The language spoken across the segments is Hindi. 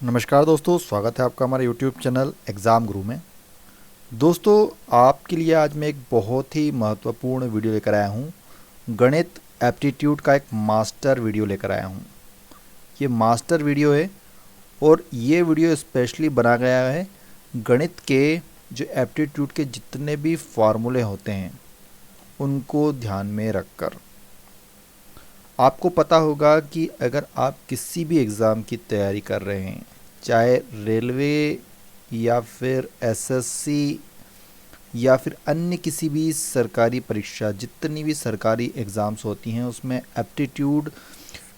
नमस्कार दोस्तों, स्वागत है आपका हमारे YouTube चैनल एग्ज़ाम गुरु में। दोस्तों, आपके लिए आज मैं एक बहुत ही महत्वपूर्ण वीडियो लेकर आया हूँ। गणित एप्टीट्यूड का एक मास्टर वीडियो लेकर आया हूँ। ये मास्टर वीडियो है और ये वीडियो स्पेशली बना गया है गणित के जो एप्टीट्यूड के जितने भी फार्मूले होते हैं उनको ध्यान में रखकर। आपको पता होगा कि अगर आप किसी भी एग्ज़ाम की तैयारी कर रहे हैं, चाहे रेलवे या फिर एसएससी या फिर अन्य किसी भी सरकारी परीक्षा, जितनी भी सरकारी एग्ज़ाम्स होती हैं उसमें एप्टीट्यूड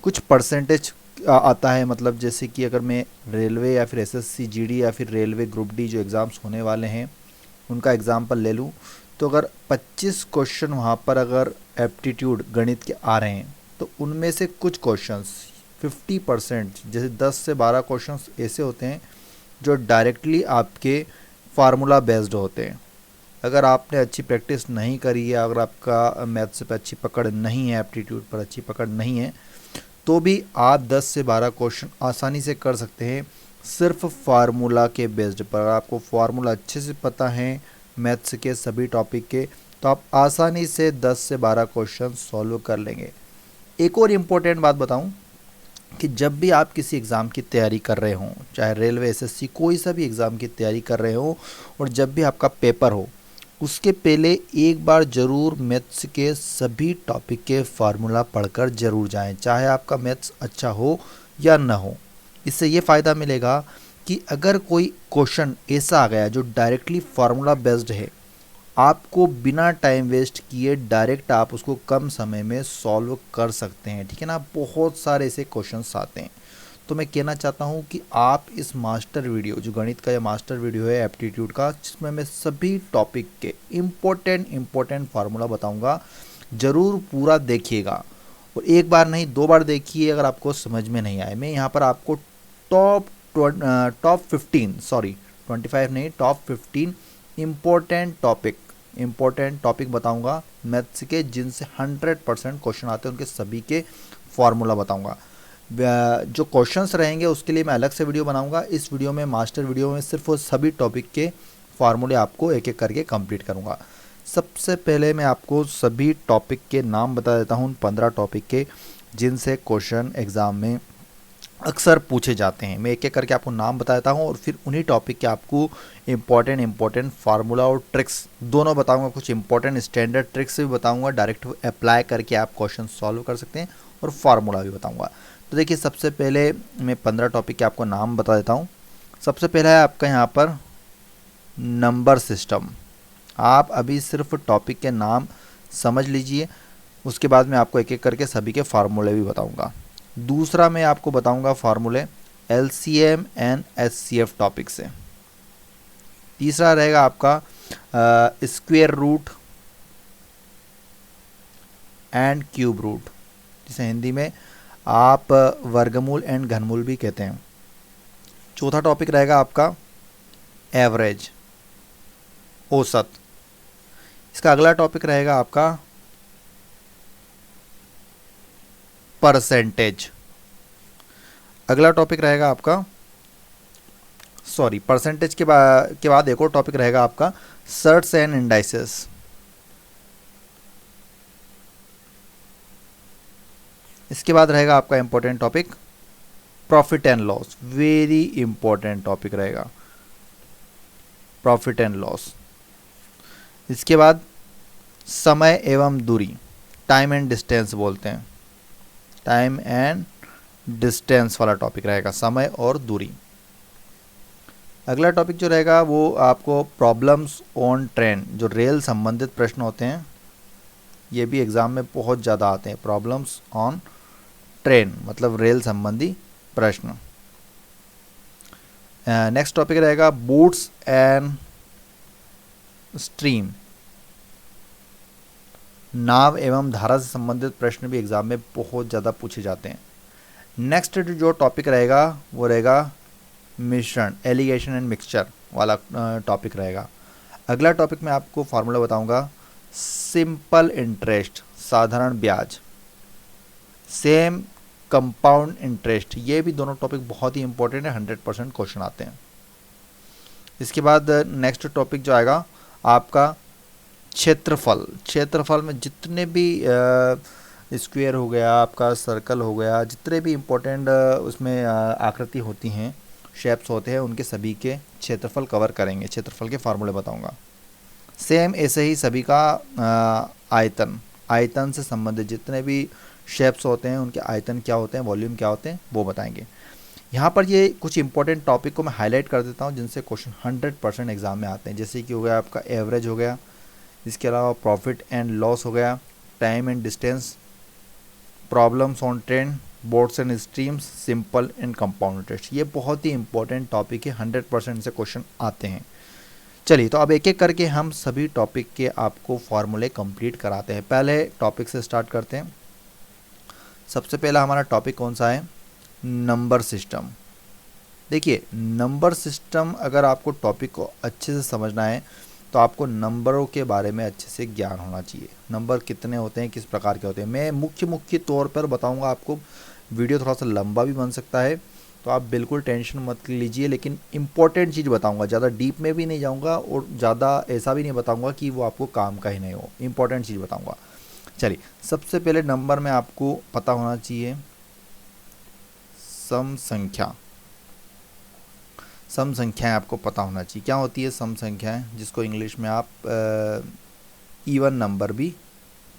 कुछ परसेंटेज आता है। मतलब जैसे कि अगर मैं रेलवे या फिर एसएससी जीडी या फिर रेलवे ग्रुप डी जो एग्ज़ाम्स होने वाले हैं उनका एग्ज़ाम्पल ले लूँ, तो अगर 25 क्वेश्चन वहाँ पर अगर एप्टीट्यूड गणित के आ रहे हैं तो उनमें से कुछ क्वेश्चंस 50% जैसे 10 से 12 क्वेश्चंस ऐसे होते हैं जो डायरेक्टली आपके फार्मूला बेस्ड होते हैं। अगर आपने अच्छी प्रैक्टिस नहीं करी है, अगर आपका मैथ्स पे अच्छी पकड़ नहीं है, एप्टीट्यूड पर अच्छी पकड़ नहीं है, तो भी आप 10 से 12 क्वेश्चन आसानी से कर सकते हैं सिर्फ फार्मूला के बेस्ड पर। अगर आपको फार्मूला अच्छे से पता है मैथ्स के सभी टॉपिक के, तो आप आसानी से 10 से 12 क्वेश्चन सॉल्व कर लेंगे। एक और इम्पोर्टेंट बात बताऊं कि जब भी आप किसी एग्ज़ाम की तैयारी कर रहे हों, चाहे रेलवे एसएससी कोई सा भी एग्ज़ाम की तैयारी कर रहे हो, और जब भी आपका पेपर हो उसके पहले एक बार ज़रूर मैथ्स के सभी टॉपिक के फार्मूला पढ़कर ज़रूर जाएं, चाहे आपका मैथ्स अच्छा हो या ना हो। इससे ये फ़ायदा मिलेगा कि अगर कोई क्वेश्चन ऐसा आ गया जो डायरेक्टली फार्मूला बेस्ड है, आपको बिना टाइम वेस्ट किए डायरेक्ट आप उसको कम समय में सॉल्व कर सकते हैं। ठीक है ना, बहुत सारे ऐसे क्वेश्चंस आते हैं। तो मैं कहना चाहता हूं कि आप इस मास्टर वीडियो, जो गणित का ये मास्टर वीडियो है एप्टीट्यूड का, जिसमें मैं सभी टॉपिक के इम्पोर्टेंट फार्मूला बताऊंगा, ज़रूर पूरा देखिएगा। और एक बार नहीं 2 बार देखिए अगर आपको समझ में नहीं आए। मैं यहाँ पर आपको टॉप 15 सॉरी 25 नहीं, टॉप 15 इम्पोर्टेंट टॉपिक बताऊंगा मैथ्स के, जिनसे 100% क्वेश्चन आते हैं, उनके सभी के फार्मूला बताऊंगा। जो क्वेश्चंस रहेंगे उसके लिए मैं अलग से वीडियो बनाऊंगा। इस वीडियो में, मास्टर वीडियो में, सिर्फ वो सभी टॉपिक के फार्मूले आपको एक एक करके कंप्लीट करूंगा। सबसे पहले मैं आपको सभी टॉपिक के नाम बता देता हूं, 15 टॉपिक के जिनसे क्वेश्चन एग्ज़ाम में अक्सर पूछे जाते हैं। मैं एक एक करके आपको नाम बता देता हूँ और फिर उन्हीं टॉपिक के आपको इम्पोर्टेंट फार्मूला और ट्रिक्स दोनों बताऊंगा। कुछ इंपॉर्टेंट स्टैंडर्ड ट्रिक्स भी बताऊंगा, डायरेक्ट अप्लाई करके आप क्वेश्चन सॉल्व कर सकते हैं, और फार्मूला भी बताऊंगा। तो देखिए, सबसे पहले मैं 15 टॉपिक के आपको नाम बता देता हूँ। सबसे पहला है आपका यहाँ पर नंबर सिस्टम। आप अभी सिर्फ टॉपिक के नाम समझ लीजिए, उसके बाद मैं आपको एक एक करके सभी के फार्मूले भी बताऊँगा। दूसरा मैं आपको बताऊंगा फार्मूले एलसीएम एंड एचसीएफ टॉपिक से। तीसरा रहेगा आपका square root and cube root, जिसे हिंदी में आप वर्गमूल एंड घनमूल भी कहते हैं। चौथा टॉपिक रहेगा आपका एवरेज, औसत। इसका अगला टॉपिक रहेगा आपका परसेंटेज। अगला टॉपिक रहेगा आपका परसेंटेज के बाद एक और टॉपिक रहेगा आपका सर्ट्स एंड इंडाइसेस। इसके बाद रहेगा आपका important topic profit and loss. Very important topic रहेगा प्रॉफिट एंड लॉस। इसके बाद समय एवं दूरी, टाइम एंड डिस्टेंस बोलते हैं, टाइम एंड डिस्टेंस वाला टॉपिक रहेगा, समय और दूरी। अगला टॉपिक जो रहेगा वो आपको प्रॉब्लम्स ऑन ट्रेन, जो रेल संबंधित प्रश्न होते हैं, ये भी एग्ज़ाम में बहुत ज़्यादा आते हैं। प्रॉब्लम्स ऑन ट्रेन मतलब रेल संबंधी प्रश्न। नेक्स्ट टॉपिक रहेगा बोट्स एंड स्ट्रीम, नाव एवं धारा से संबंधित प्रश्न भी एग्ज़ाम में बहुत ज़्यादा पूछे जाते हैं। नेक्स्ट जो टॉपिक रहेगा वो रहेगा मिश्रण, एलिगेशन एंड मिक्सचर वाला टॉपिक रहेगा। अगला टॉपिक मैं आपको फार्मूला बताऊंगा सिंपल इंटरेस्ट, साधारण ब्याज। सेम कंपाउंड इंटरेस्ट, ये भी दोनों टॉपिक बहुत ही इंपॉर्टेंट है, 100% क्वेश्चन आते हैं। इसके बाद नेक्स्ट टॉपिक जो आएगा आपका क्षेत्रफल। क्षेत्रफल में जितने भी स्क्वायर हो गया, आपका सर्कल हो गया, जितने भी इम्पोर्टेंट उसमें आकृति होती हैं, शेप्स होते हैं, उनके सभी के क्षेत्रफल कवर करेंगे, क्षेत्रफल के फार्मूले बताऊंगा। सेम ऐसे ही सभी का आयतन, आयतन से संबंधित जितने भी शेप्स होते हैं उनके आयतन क्या होते हैं, वॉल्यूम क्या होते हैं, वो बताएंगे। यहाँ पर ये कुछ इंपॉर्टेंट टॉपिक को मैं हाईलाइट कर देता हूँ जिनसे क्वेश्चन 100% एग्जाम में आते हैं। जैसे कि हो गया आपका एवरेज हो गया, इसके अलावा प्रॉफिट एंड लॉस हो गया, time and distance, problems on trend, boards and streams, simple and compound interest. ये बहुत ही इंपॉर्टेंट टॉपिक है, 100% से क्वेश्चन आते हैं। चलिए तो अब एक एक करके हम सभी टॉपिक के आपको फार्मूले कंप्लीट कराते हैं। पहले टॉपिक से स्टार्ट करते हैं। सबसे पहला हमारा टॉपिक कौन सा है, नंबर सिस्टम। देखिए नंबर सिस्टम, अगर आपको टॉपिक को अच्छे से समझना है तो आपको नंबरों के बारे में अच्छे से ज्ञान होना चाहिए। नंबर कितने होते हैं, किस प्रकार के होते हैं, मैं मुख्य तौर पर बताऊंगा आपको। वीडियो थोड़ा सा लंबा भी बन सकता है, तो आप बिल्कुल टेंशन मत लीजिए, लेकिन इंपॉर्टेंट चीज़ बताऊंगा, ज़्यादा डीप में भी नहीं जाऊंगा और ज़्यादा ऐसा भी नहीं बताऊंगा कि वो आपको काम का ही नहीं हो, इंपॉर्टेंट चीज़ बताऊंगा। चलिए सबसे पहले नंबर में आपको पता होना चाहिए सम संख्या। सम संख्याएं आपको पता होना चाहिए। क्या होती है सम संख्याएं, जिसको इंग्लिश में आप इवन नंबर भी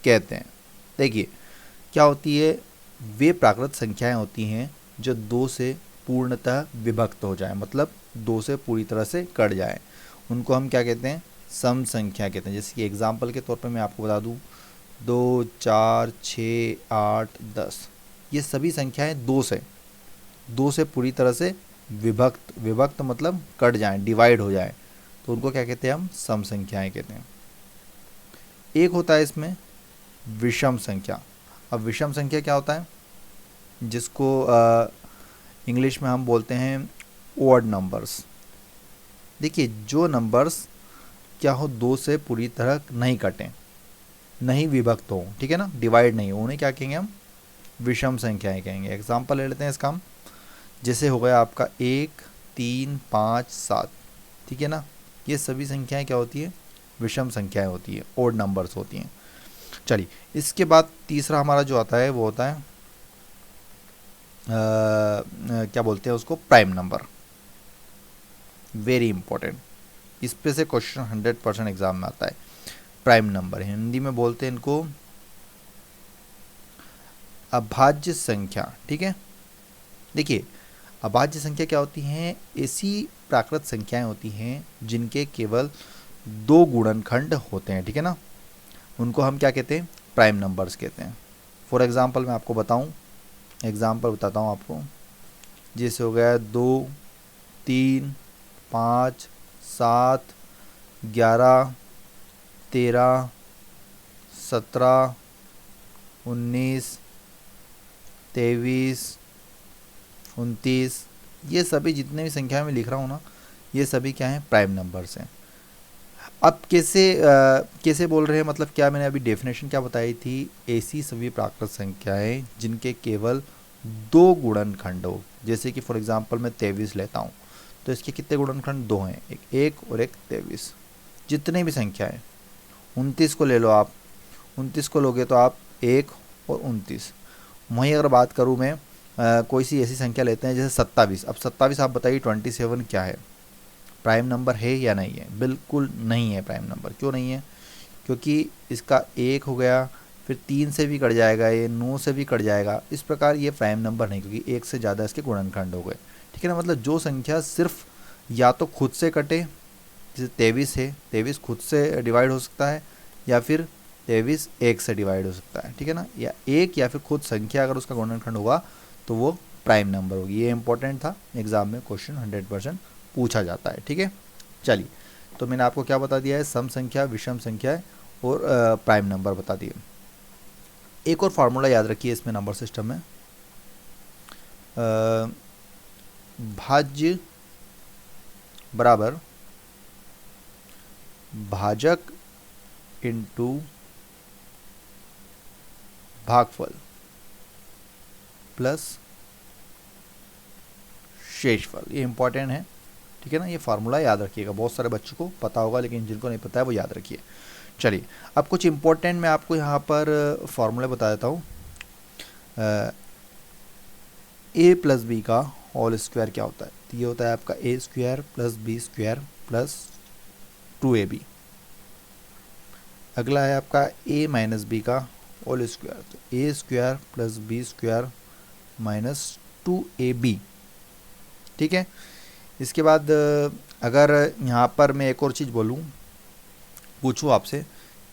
कहते हैं। देखिए क्या होती है, वे प्राकृत संख्याएं होती हैं जो दो से पूर्णतः विभक्त हो जाए, मतलब दो से पूरी तरह से कट जाए, उनको हम क्या कहते हैं, सम संख्या कहते हैं। जैसे कि एग्जाम्पल के तौर पर मैं आपको बता दूं, 2, 4, 6, 8, 10, ये सभी संख्याएं दो से पूरी तरह से विभक्त मतलब कट जाएं, डिवाइड हो जाएं, तो उनको क्या कहते हैं, हम सम संख्याएं कहते हैं। एक होता है इसमें विषम संख्या। अब विषम संख्या क्या होता है, जिसको इंग्लिश में हम बोलते हैं ओड नंबर्स। देखिए जो नंबर्स क्या हो, दो से पूरी तरह नहीं कटें, नहीं विभक्त हो, ठीक है ना, डिवाइड नहीं हो, उन्हें क्या कहेंगे हम, विषम संख्याएं कहेंगे। एग्जाम्पल ले लेते हैं इसका हम, जैसे हो गया आपका 1, 3, 5, 7, ठीक है ना, ये सभी संख्याएं क्या होती है, विषम संख्याएं होती है, ओड नंबर्स होती हैं। चलिए इसके बाद तीसरा हमारा जो आता है वो होता है क्या बोलते हैं उसको, प्राइम नंबर। वेरी इंपॉर्टेंट, इस पे से क्वेश्चन 100% एग्जाम में आता है। प्राइम नंबर हिंदी में बोलते हैं इनको अभाज्य संख्या, ठीक है। देखिए अभाज्य संख्या क्या होती हैं, ऐसी प्राकृत संख्याएं होती हैं जिनके केवल दो गुणनखंड होते हैं, ठीक है ना, उनको हम क्या कहते हैं, प्राइम नंबर्स कहते हैं। फॉर एग्जांपल मैं आपको बताऊं, एग्जांपल बताता हूं आपको, जैसे हो गया 2, 3, 5, 7, 11, 13, 17, 19, 23, 29, ये सभी जितने भी संख्या में लिख रहा हूँ ना, ये सभी क्या हैं, प्राइम नंबर्स हैं। अब कैसे बोल रहे हैं, मतलब क्या मैंने अभी डेफिनेशन क्या बताई थी, ऐसी सभी प्राकृत संख्याएं जिनके केवल दो गुणनखंड हो। जैसे कि फॉर एग्जांपल मैं 23 लेता हूँ, तो इसके कितने गुणनखंड, दो हैं, एक और एक 23। जितने भी संख्या है, 29 को ले लो आप, 29 को लोगे तो आप 1 और 29। वहीं अगर बात करूँ मैं कोई सी ऐसी संख्या लेते हैं जैसे 27। अब 27 आप बताइए 27 क्या है, प्राइम नंबर है या नहीं है, बिल्कुल नहीं है प्राइम नंबर। क्यों नहीं है, क्योंकि इसका 1 हो गया, फिर 3 से भी कट जाएगा, ये 9 से भी कट जाएगा, इस प्रकार ये प्राइम नंबर नहीं, क्योंकि एक से ज़्यादा इसके गुणनखंड हो गए, ठीक है ना। मतलब जो संख्या सिर्फ या तो खुद से कटे, जैसे 23 है, 23 खुद से डिवाइड हो सकता है, या फिर 23 एक से डिवाइड हो सकता है, ठीक है ना, या एक या फिर खुद संख्या अगर उसका गुणनखंड होगा तो वो प्राइम नंबर होगी। ये इंपॉर्टेंट था, एग्जाम में क्वेश्चन 100% पूछा जाता है, ठीक है। चलिए तो मैंने आपको क्या बता दिया है, सम संख्या, विषम संख्या और प्राइम नंबर बता दिए। एक और फार्मूला याद रखिए इसमें नंबर सिस्टम में, भाज्य बराबर भाजक इनटू भागफल। प्लस शेषफल, ये इंपॉर्टेंट है, ठीक है ना। ये फार्मूला याद रखिएगा, बहुत सारे बच्चों को पता होगा लेकिन जिनको नहीं पता है वो याद रखिए। चलिए अब कुछ इंपॉर्टेंट मैं आपको यहाँ पर फार्मूले बता देता हूँ। ए प्लस बी का होल स्क्वायर क्या होता है, तो ये होता है आपका A square plus B square plus 2ab। अगला है आपका ए माइनस बी का होल स्क्वायर, तो A square plus B square minus 2ab, ठीक है। इसके बाद अगर यहाँ पर मैं एक और चीज़ पूछूँ आपसे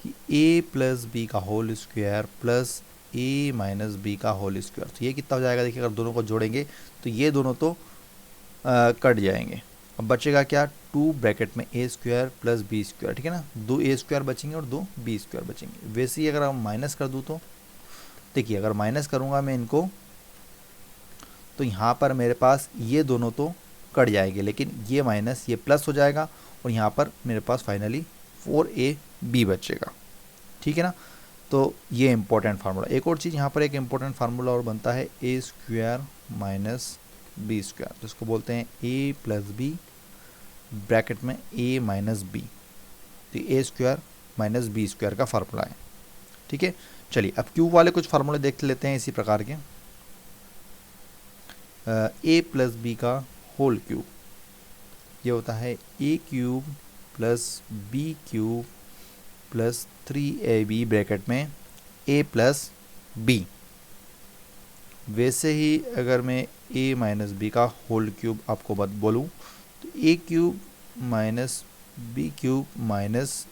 कि ए प्लस बी का होल स्क्वायर प्लस ए माइनस बी का होल स्क्वायर, तो ये कितना हो जाएगा, देखिए अगर दोनों को जोड़ेंगे तो ये दोनों तो कट जाएंगे। अब बचेगा क्या, 2 ब्रैकेट में A square plus B square, ठीक है ना, 2 ए स्क्वायर बचेंगे और 2 बी स्क्वायर बचेंगे। वैसे ही अगर हम माइनस कर दूँ तो देखिए, अगर माइनस करूँगा मैं इनको तो यहाँ पर मेरे पास ये दोनों तो कट जाएंगे, लेकिन ये माइनस ये प्लस हो जाएगा और यहाँ पर मेरे पास फाइनली 4ab बचेगा, ठीक है ना। तो ये इंपॉर्टेंट फार्मूला। एक और चीज़ यहाँ पर एक इंपॉर्टेंट फार्मूला और बनता है ए स्क्वायर माइनस बी स्क्वायर, जिसको बोलते हैं ए प्लस बी ब्रैकेट में ए माइनस बी, तो A square minus B square का फार्मूला है, ठीक है। चलिए अब क्यूब वाले कुछ फार्मूले देख लेते हैं इसी प्रकार के। ए प्लस बी का होल क्यूब, ये होता है A cube plus B cube plus 3ab bracket में a प्लस बी। वैसे ही अगर मैं a माइनस बी का होल क्यूब आपको बोलूँ तो a cube minus B cube minus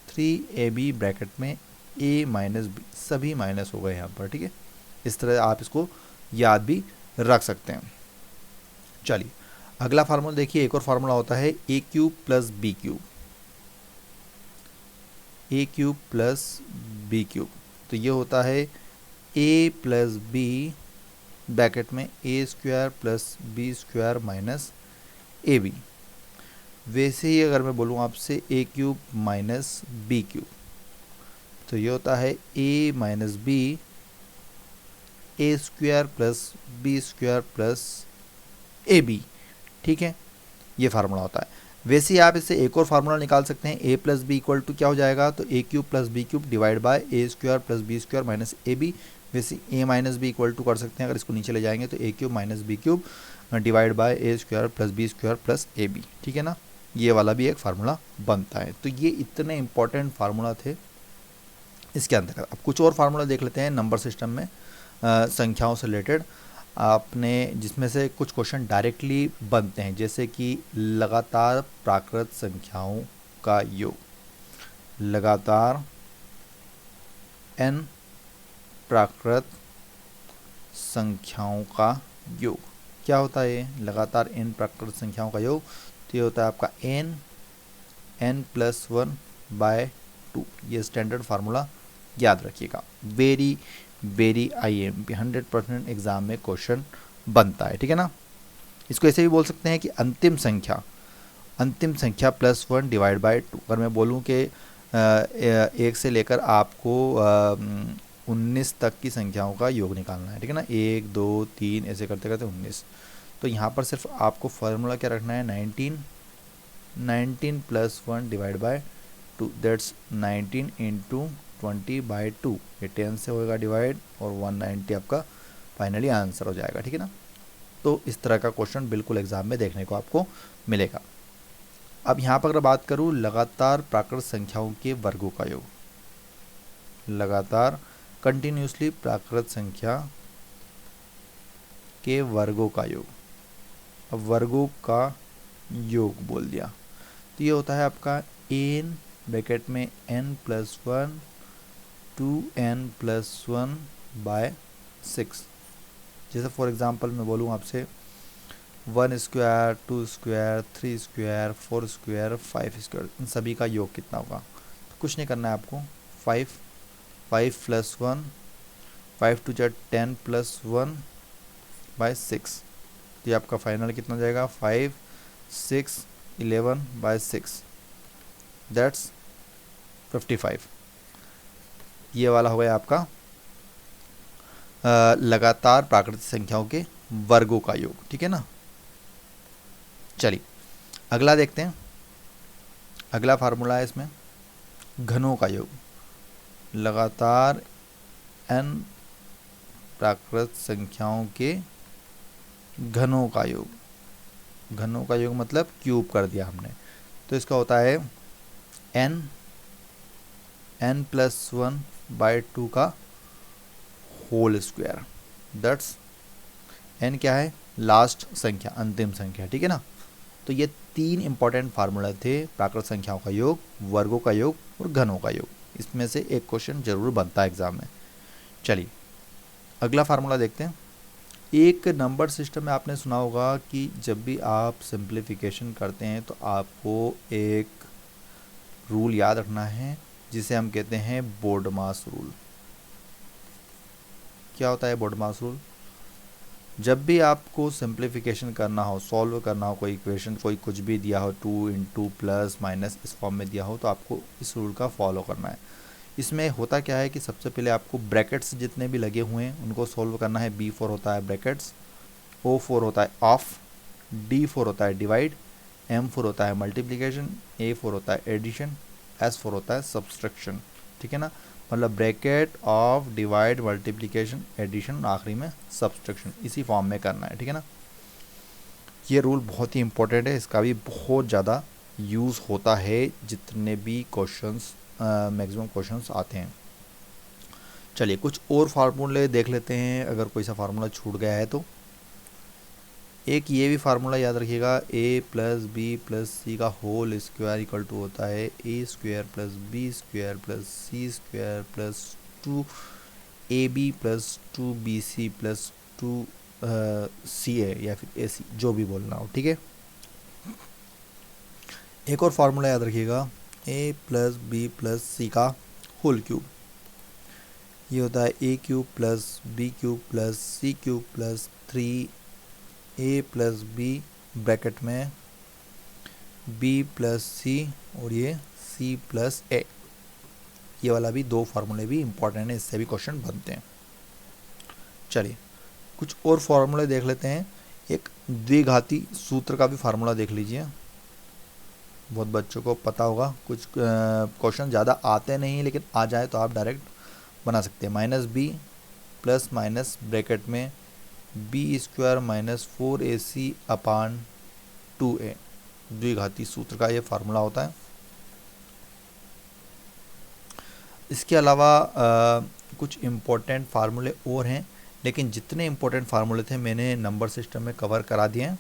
3ab bracket में a माइनस बी, सभी माइनस हो गए यहाँ पर, ठीक है। इस तरह आप इसको याद भी रख सकते हैं। चलिए अगला फार्मूला देखिए, एक और फार्मूला होता है a cube plus B cube, A cube plus B cube, तो ये होता है ए प्लस बी ब्रैकेट में A square plus B square minus A B. वैसे ही अगर मैं बोलूँ आपसे A cube minus B cube, तो ये होता है A minus B A square plus B square plus A B, ठीक है, ये फार्मूला होता है। वैसे ही आप इससे एक और फार्मूला निकाल सकते हैं, A plus B equal to क्या हो जाएगा, तो A cube plus B cube divide by A square plus B square minus A B. वैसे A minus B equal to कर सकते हैं, अगर इसको नीचे ले जाएंगे तो A cube minus B cube divide by A square plus B square plus A B, ठीक है ना। ये वाला भी एक फार्मूला बनता है। तो ये इतने इंपॉर्टेंट फार्मूला थे इसके अंतर्गत। अब कुछ और फार्मूला देख लेते हैं नंबर सिस्टम में संख्याओं से रिलेटेड, आपने जिसमें से कुछ क्वेश्चन डायरेक्टली बनते हैं, जैसे कि लगातार प्राकृत संख्याओं का योग, लगातार n प्राकृत संख्याओं का योग क्या होता है, लगातार n प्राकृत संख्याओं का योग, तो ये होता है आपका n प्लस 1/2। ये स्टैंडर्ड फार्मूला याद रखिएगा, वेरी IMP 100% एग्जाम में क्वेश्चन बनता है, ठीक है ना। इसको ऐसे भी बोल सकते हैं कि अंतिम संख्या प्लस 1 डिवाइड बाय 2। अगर मैं बोलूँ कि 1 से लेकर आपको 19 तक की संख्याओं का योग निकालना है, ठीक है ना, 1 2 3 ऐसे करते करते 19, तो यहाँ पर सिर्फ आपको फार्मूला क्या रखना है, 19 plus 1 divide by 2, that's 19 into 20/2, ये 10 से होगा डिवाइड और 190 आपका फाइनली आंसर हो जाएगा, ठीक है ना। तो इस तरह का क्वेश्चन बिल्कुल एग्जाम में देखने को आपको मिलेगा। अब यहाँ पर अगर बात करूँ लगातार प्राकृत संख्याओं के वर्गों का योग, लगातार कंटिन्यूसली प्राकृत संख्या के वर्गों का योग, अब वर्गों का योग बोल दिया तो ये होता है आपका n ब्रैकेट में n प्लस 1 2n प्लस 1/6। जैसे फॉर एग्जांपल मैं बोलूँ आपसे 1 square 2 square 3 square 4 square 5 square, इन सभी का योग कितना होगा, तो कुछ नहीं करना है आपको, 5 प्लस 1 5 टू 10 प्लस 1/6, तो ये आपका फाइनल कितना हो जाएगा, 5 6 11/6, दैट्स 55। ये वाला हो गया आपका लगातार प्राकृतिक संख्याओं के वर्गों का योग, ठीक है ना। चलिए अगला देखते हैं। अगला फार्मूला है इसमें घनों का योग, लगातार n प्राकृत संख्याओं के घनों का योग। घनों का योग मतलब क्यूब कर दिया हमने, तो इसका होता है n+1/2 का होल स्क्वायर। दैट्स n क्या है, लास्ट संख्या, अंतिम संख्या, ठीक है ना। तो ये तीन इंपॉर्टेंट फार्मूला थे, प्राकृत संख्याओं का योग, वर्गों का योग और घनों का योग। इसमें से एक क्वेश्चन जरूर बनता है एग्जाम में। चलिए अगला फार्मूला देखते हैं। एक नंबर सिस्टम में आपने सुना होगा कि जब भी आप सिंप्लीफिकेशन करते हैं तो आपको एक रूल याद रखना है जिसे हम कहते हैं बोर्डमास रूल। क्या होता है बोर्डमास रूल? जब भी आपको सिंप्लीफिकेशन करना हो, सॉल्व करना हो कोई इक्वेशन, कोई कुछ भी दिया हो 2 × प्लस माइनस इस फॉर्म में दिया हो, तो आपको इस रूल का फॉलो करना है। इसमें होता क्या है कि सबसे पहले आपको ब्रैकेट्स जितने भी लगे हुए हैं उनको सॉल्व करना है। B4 होता है ब्रैकेट्स, O4 होता है ऑफ, D4 होता है डिवाइड, M4 होता है मल्टीप्लिकेशन, A4 होता है एडिशन, S4 होता है सब्सट्रैक्शन, ठीक है ना। मतलब bracket of, divide, multiplication, addition, आखिरी में सब्सट्रैक्शन, इसी फॉर्म में करना है, ठीक है ना। ये रूल बहुत ही इंपॉर्टेंट है, इसका भी बहुत ज़्यादा यूज़ होता है जितने भी क्वेश्चंस मैक्सिमम क्वेश्चंस आते हैं। चलिए कुछ और फार्मूले देख लेते हैं, अगर कोई सा फार्मूला छूट गया है तो। एक ये भी फार्मूला याद रखिएगा, a+b+c का होल स्क्वायर इक्वल टू होता है a²+b²+2ab+2bc+2ca या फिर ac, जो भी बोलना हो, ठीक है। एक और फार्मूला याद रखिएगा, a+b+c का होल क्यूब, ये होता है a³+b³+c³+3a+b ब्रैकेट में b+c और ये c+a। ये वाला भी दो फार्मूले भी इंपॉर्टेंट है, इससे भी क्वेश्चन बनते हैं। चलिए कुछ और फार्मूले देख लेते हैं। एक द्विघाती सूत्र का भी फार्मूला देख लीजिए, बहुत बच्चों को पता होगा। कुछ क्वेश्चन ज़्यादा आते नहीं लेकिन आ जाए तो आप डायरेक्ट बना सकते हैं। -b प्लस माइनस ब्रैकेट में b² - 4ac/2a, द्विघाती सूत्र का ये फार्मूला होता है। इसके अलावा कुछ इम्पोर्टेंट फार्मूले और हैं, लेकिन जितने इम्पोर्टेंट फार्मूले थे मैंने नंबर सिस्टम में कवर करा दिए हैं।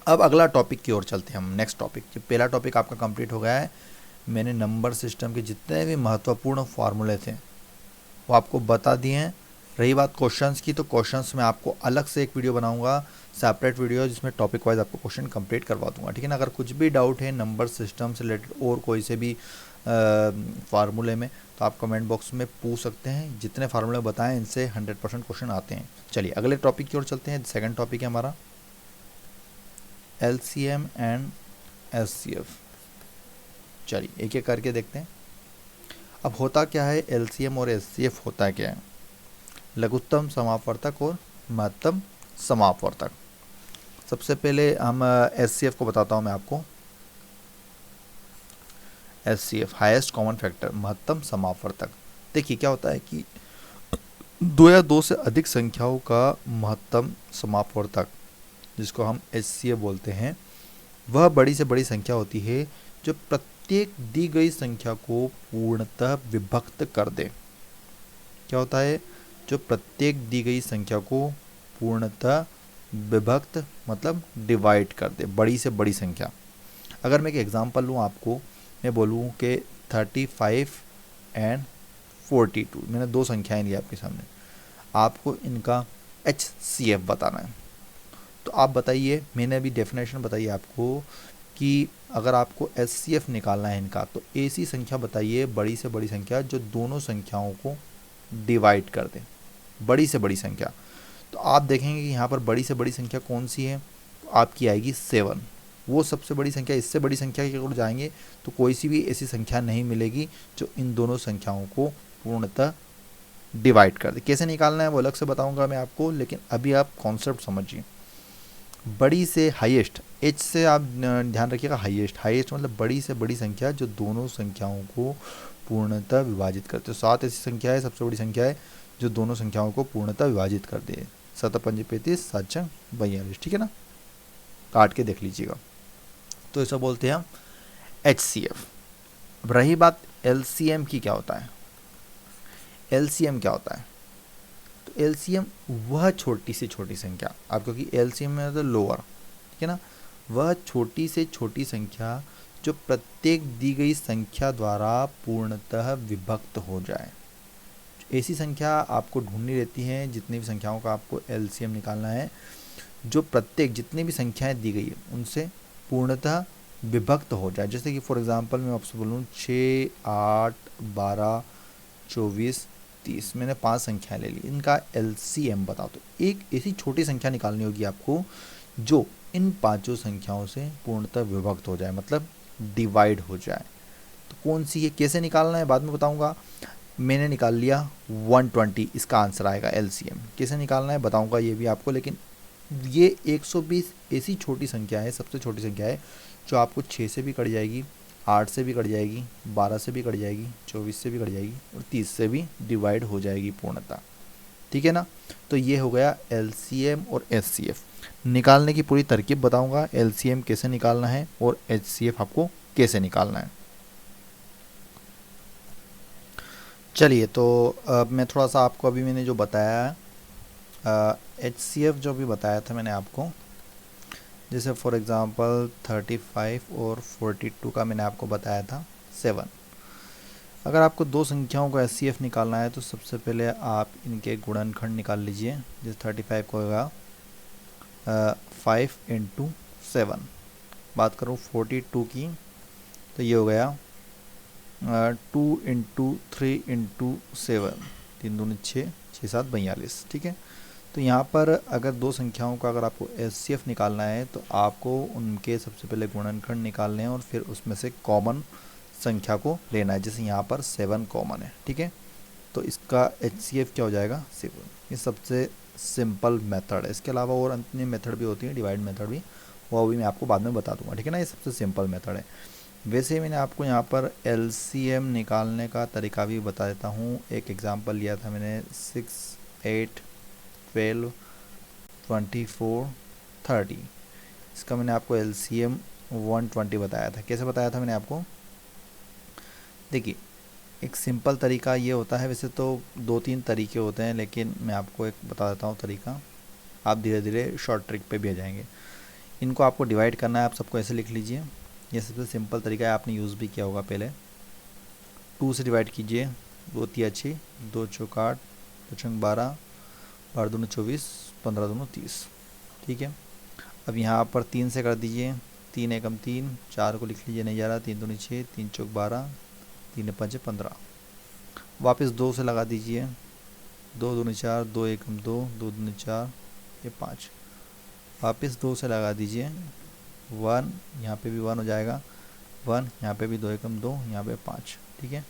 अब अगला टॉपिक की ओर चलते हैं हम। नेक्स्ट टॉपिक, जो पहला टॉपिक आपका कंप्लीट हो गया है, मैंने नंबर सिस्टम के जितने भी महत्वपूर्ण फार्मूले थे वो आपको बता दिए हैं। रही बात क्वेश्चंस की, तो क्वेश्चंस में आपको अलग से एक वीडियो बनाऊंगा, सेपरेट वीडियो, जिसमें टॉपिक वाइज आपको क्वेश्चन कंप्लीट करवा दूंगा, ठीक है ना। अगर कुछ भी डाउट है नंबर सिस्टम से रिलेटेड और कोई से भी फार्मूले में, तो आप कमेंट बॉक्स में पूछ सकते हैं। जितने फार्मूले बताएं इनसे 100% क्वेश्चन आते हैं। चलिए अगले टॉपिक की ओर चलते हैं। सेकेंड टॉपिक है हमारा LCM एंड SCF। चलिए एक एक करके देखते हैं। अब होता क्या है LCM और SCF होता क्या है? लघुत्तम समापवर्तक और महत्तम समापवर्तक। सबसे पहले हम SCF को बताता हूँ मैं आपको। SCF हाईएस्ट कॉमन फैक्टर, महत्तम समापवर्तक। देखिए क्या होता है कि दो या दो से अधिक संख्याओं का महत्तम समापवर्तक, जिसको हम HCF बोलते हैं, वह बड़ी से बड़ी संख्या होती है जो प्रत्येक दी गई संख्या को पूर्णतः विभक्त कर दे। क्या होता है? जो प्रत्येक दी गई संख्या को पूर्णतः विभक्त मतलब डिवाइड कर दे, बड़ी से बड़ी संख्या। अगर मैं एक एग्जांपल लूँ आपको, मैं बोलूँ कि 35 एंड 42, मैंने दो संख्याएं ली आपके सामने, आपको इनका HCF बताना है। तो आप बताइए, मैंने अभी डेफिनेशन बताई आपको कि अगर आपको HCF निकालना है इनका, तो ऐसी संख्या बताइए, बड़ी से बड़ी संख्या जो दोनों संख्याओं को डिवाइड कर दे, बड़ी से बड़ी संख्या। तो आप देखेंगे कि यहाँ पर बड़ी से बड़ी संख्या कौन सी है, तो आपकी आएगी 7। वो सबसे बड़ी संख्या। इससे बड़ी संख्या की ओर जाएंगे तो कोई सी भी ऐसी संख्या नहीं मिलेगी जो इन दोनों संख्याओं को पूर्णतः डिवाइड कर दे। कैसे निकालना है वो अलग से बताऊंगा मैं आपको, लेकिन अभी आप कॉन्सेप्ट समझिए। बड़ी से हाईएस्ट, एच से आप ध्यान रखिएगा, हाईएस्ट, हाईएस्ट मतलब बड़ी से बड़ी संख्या जो दोनों संख्याओं को पूर्णतः विभाजित करते हो। 7 ऐसी संख्या है, सबसे बड़ी संख्या है जो दोनों संख्याओं को पूर्णतः विभाजित कर दे। 7 पंजे 35, 7 छंग 42, ठीक है ना, काट के देख लीजिएगा। तो ऐसा बोलते हैं हम HCF। रही बात LCM की, क्या होता है LCM, क्या होता है? तो LCM वह छोटी से छोटी संख्या, आप क्योंकि LCM में तो लोअर, ठीक है ना, वह छोटी से छोटी संख्या जो प्रत्येक दी गई संख्या द्वारा पूर्णतः विभक्त हो जाए। ऐसी संख्या आपको ढूंढनी रहती है, जितनी भी संख्याओं का आपको LCM निकालना है, जो प्रत्येक जितनी भी संख्याएं दी गई है उनसे पूर्णतः विभक्त हो जाए। जैसे कि फॉर एग्जांपल मैं आपसे बोलूँ 6, 8, 12, 24, 30, मैंने 5 संख्याएं ले ली, इनका LCM बताओ। तो एक ऐसी छोटी संख्या निकालनी होगी आपको जो इन पांचों संख्याओं से पूर्णतः विभक्त हो जाए, मतलब डिवाइड हो जाए। तो कौन सी है, कैसे निकालना है बाद में बताऊंगा। मैंने निकाल लिया 120, इसका आंसर आएगा LCM। कैसे निकालना है बताऊंगा ये भी आपको, लेकिन ये 120 ऐसी छोटी संख्या है, सबसे छोटी संख्या है जो आपको 6 से भी कट जाएगी, 8 से भी कट जाएगी, 12 से भी कट जाएगी, 24 से भी कट जाएगी और 30 से भी डिवाइड हो जाएगी पूर्णतः, ठीक है ना। तो ये हो गया LCM और HCF। निकालने की पूरी तरकीब बताऊंगा, LCM कैसे निकालना है और HCF आपको कैसे निकालना है। चलिए, तो मैं थोड़ा सा आपको अभी मैंने जो बताया HCF जो भी बताया था मैंने आपको, जैसे फॉर एग्ज़ाम्पल 35 और 42 का मैंने आपको बताया था 7। अगर आपको दो संख्याओं का HCF निकालना है तो सबसे पहले आप इनके गुणनखंड निकाल लीजिए। जैसे 35 को होगा 5 × 7। बात करूँ 42 की तो ये हो गया 2 × 3 × 7, 3 दूनी 6, 6 7 42, ठीक है। तो यहाँ पर अगर दो संख्याओं का अगर आपको HCF निकालना है तो आपको उनके सबसे पहले गुणनखंड निकालने हैं और फिर उसमें से कॉमन संख्या को लेना है। जैसे यहाँ पर 7 कॉमन है, ठीक है, तो इसका HCF क्या हो जाएगा 7। ये सबसे सिंपल मेथड है। इसके अलावा और अन्य मेथड भी होती है, डिवाइड मेथड भी, वो भी मैं आपको बाद में बता दूंगा, ठीक है ना। ये सबसे सिंपल मेथड है। वैसे मैंने आपको यहाँ पर LCM निकालने का तरीका भी बता देता हूँ। एक एग्जांपल लिया था मैंने 6, 8, 12, 24, 30। इसका मैंने आपको LCM 120 बताया था। कैसे बताया था मैंने आपको, देखिए एक सिंपल तरीका ये होता है, वैसे तो 2-3 तरीके होते हैं, लेकिन मैं आपको एक बता देता हूँ तरीका, आप धीरे धीरे शॉर्ट ट्रिक पे भी आ जाएंगे। इनको आपको डिवाइड करना है, आप सबको ऐसे लिख लीजिए। ये सबसे सिंपल तरीका है, आपने यूज़ भी किया होगा पहले। 2 से डिवाइड कीजिए, 2 तिया 6, 2 चौक 8, 2 छंग 12, 12 दूनी 24, 15 दूनी 30, ठीक है। अब यहाँ पर 3 से कर दीजिए, 3 एकम 3, 4 को लिख लीजिए, नहीं जा रहा, 3 दूनी 6, 3 चौक 12, 3 5 15। वापस 2 से लगा दीजिए, 2 दूनी 4, 2 एकम 2, 2 दूनी 4, ये 5। वापस 2 से लगा दीजिए, 1, यहाँ पे भी 1 हो जाएगा, 1, यहाँ पे भी 2 एकम 2, यहाँ पे 5, ठीक है।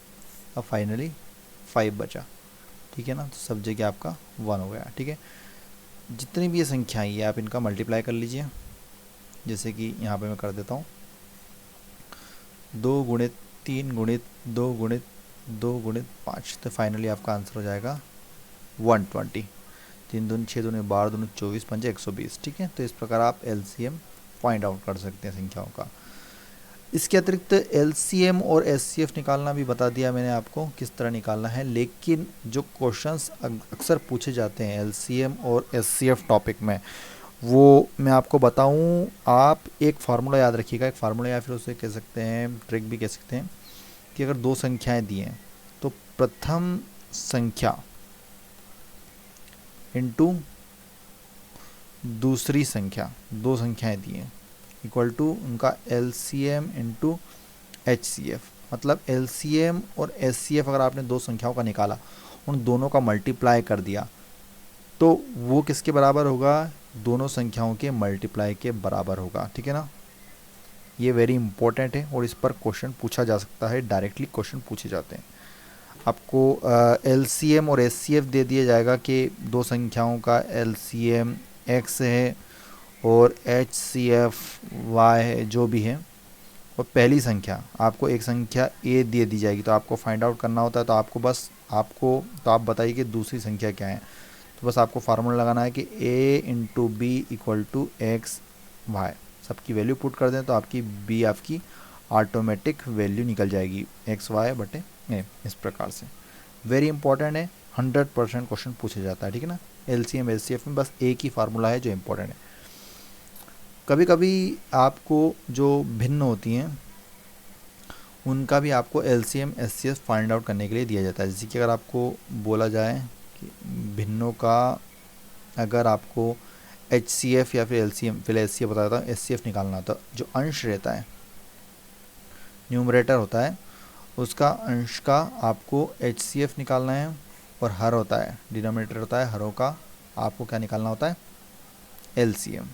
अब फाइनली 5 बचा, ठीक है ना। तो सब जगह आपका 1 हो गया, ठीक है। जितनी भी ये संख्याएं ये आप इनका मल्टीप्लाई कर लीजिए। जैसे कि यहाँ पे मैं कर देता हूँ 2 गुणित 3 गुणित 2 गुणित 2 गुणित 5, तो फाइनली आपका आंसर हो जाएगा 120। 3 दूनी 6 दूनी 12 दूनी 24 पंजे 120, ठीक है। तो इस प्रकार आप LCM फाइंड आउट कर सकते हैं संख्याओं का। इसके अतिरिक्त LCM और HCF निकालना भी बता दिया मैंने आपको किस तरह निकालना है, लेकिन जो क्वेश्चंस अक्सर पूछे जाते हैं LCM और HCF टॉपिक में, वो मैं आपको बताऊं। आप एक फार्मूला याद रखिएगा, एक फार्मूला या फिर उसे कह सकते हैं ट्रिक भी कह सकते हैं, कि अगर दो संख्याएं दी हैं तो प्रथम संख्या इनटू दूसरी संख्या, दो संख्याएं दी हैं, इक्वल टू उनका LCM इंटू HCF। मतलब LCM और HCF अगर आपने दो संख्याओं का निकाला, उन दोनों का मल्टीप्लाई कर दिया, तो वो किसके बराबर होगा, दोनों संख्याओं के मल्टीप्लाई के बराबर होगा, ठीक है ना। ये वेरी इंपॉर्टेंट है और इस पर क्वेश्चन पूछा जा सकता है, डायरेक्टली क्वेश्चन पूछे जाते हैं। आपको एलसीएम और एचसीएफ दे दिया जाएगा कि दो संख्याओं का एलसीएम एक्स है और एचसीएफ वाई है, जो भी है। और पहली संख्या आपको एक संख्या ए दे दी जाएगी, तो आपको फाइंड आउट करना होता है। तो आपको बस आप बताइए कि दूसरी संख्या क्या है। तो बस आपको फार्मूला लगाना है कि A into B equal to X Y, सबकी वैल्यू पुट कर दें तो आपकी बी आपकी ऑटोमेटिक वैल्यू निकल जाएगी एक्स वाई बटे ए, इस प्रकार से। वेरी इंपॉर्टेंट है, 100% क्वेश्चन पूछा जाता है, ठीक है ना। एलसीएम एचसीएफ में बस एक ही फार्मूला है जो इंपॉर्टेंट है। कभी कभी आपको जो भिन्न होती हैं उनका भी आपको एलसीएम एचसीएफ फाइंड आउट करने के लिए दिया जाता है। जैसे कि अगर आपको बोला जाए कि भिन्नों का, अगर आपको एचसीएफ या फिर एलसीएम, फिर एचसीएफ बताया था, एचसीएफ निकालना था, जो अंश रहता है, न्यूमरेटर होता है, उसका अंश का आपको एचसीएफ निकालना है। और हर होता है, डिनोमिनेटर होता है, हरों का आपको क्या निकालना होता है, एलसीएम।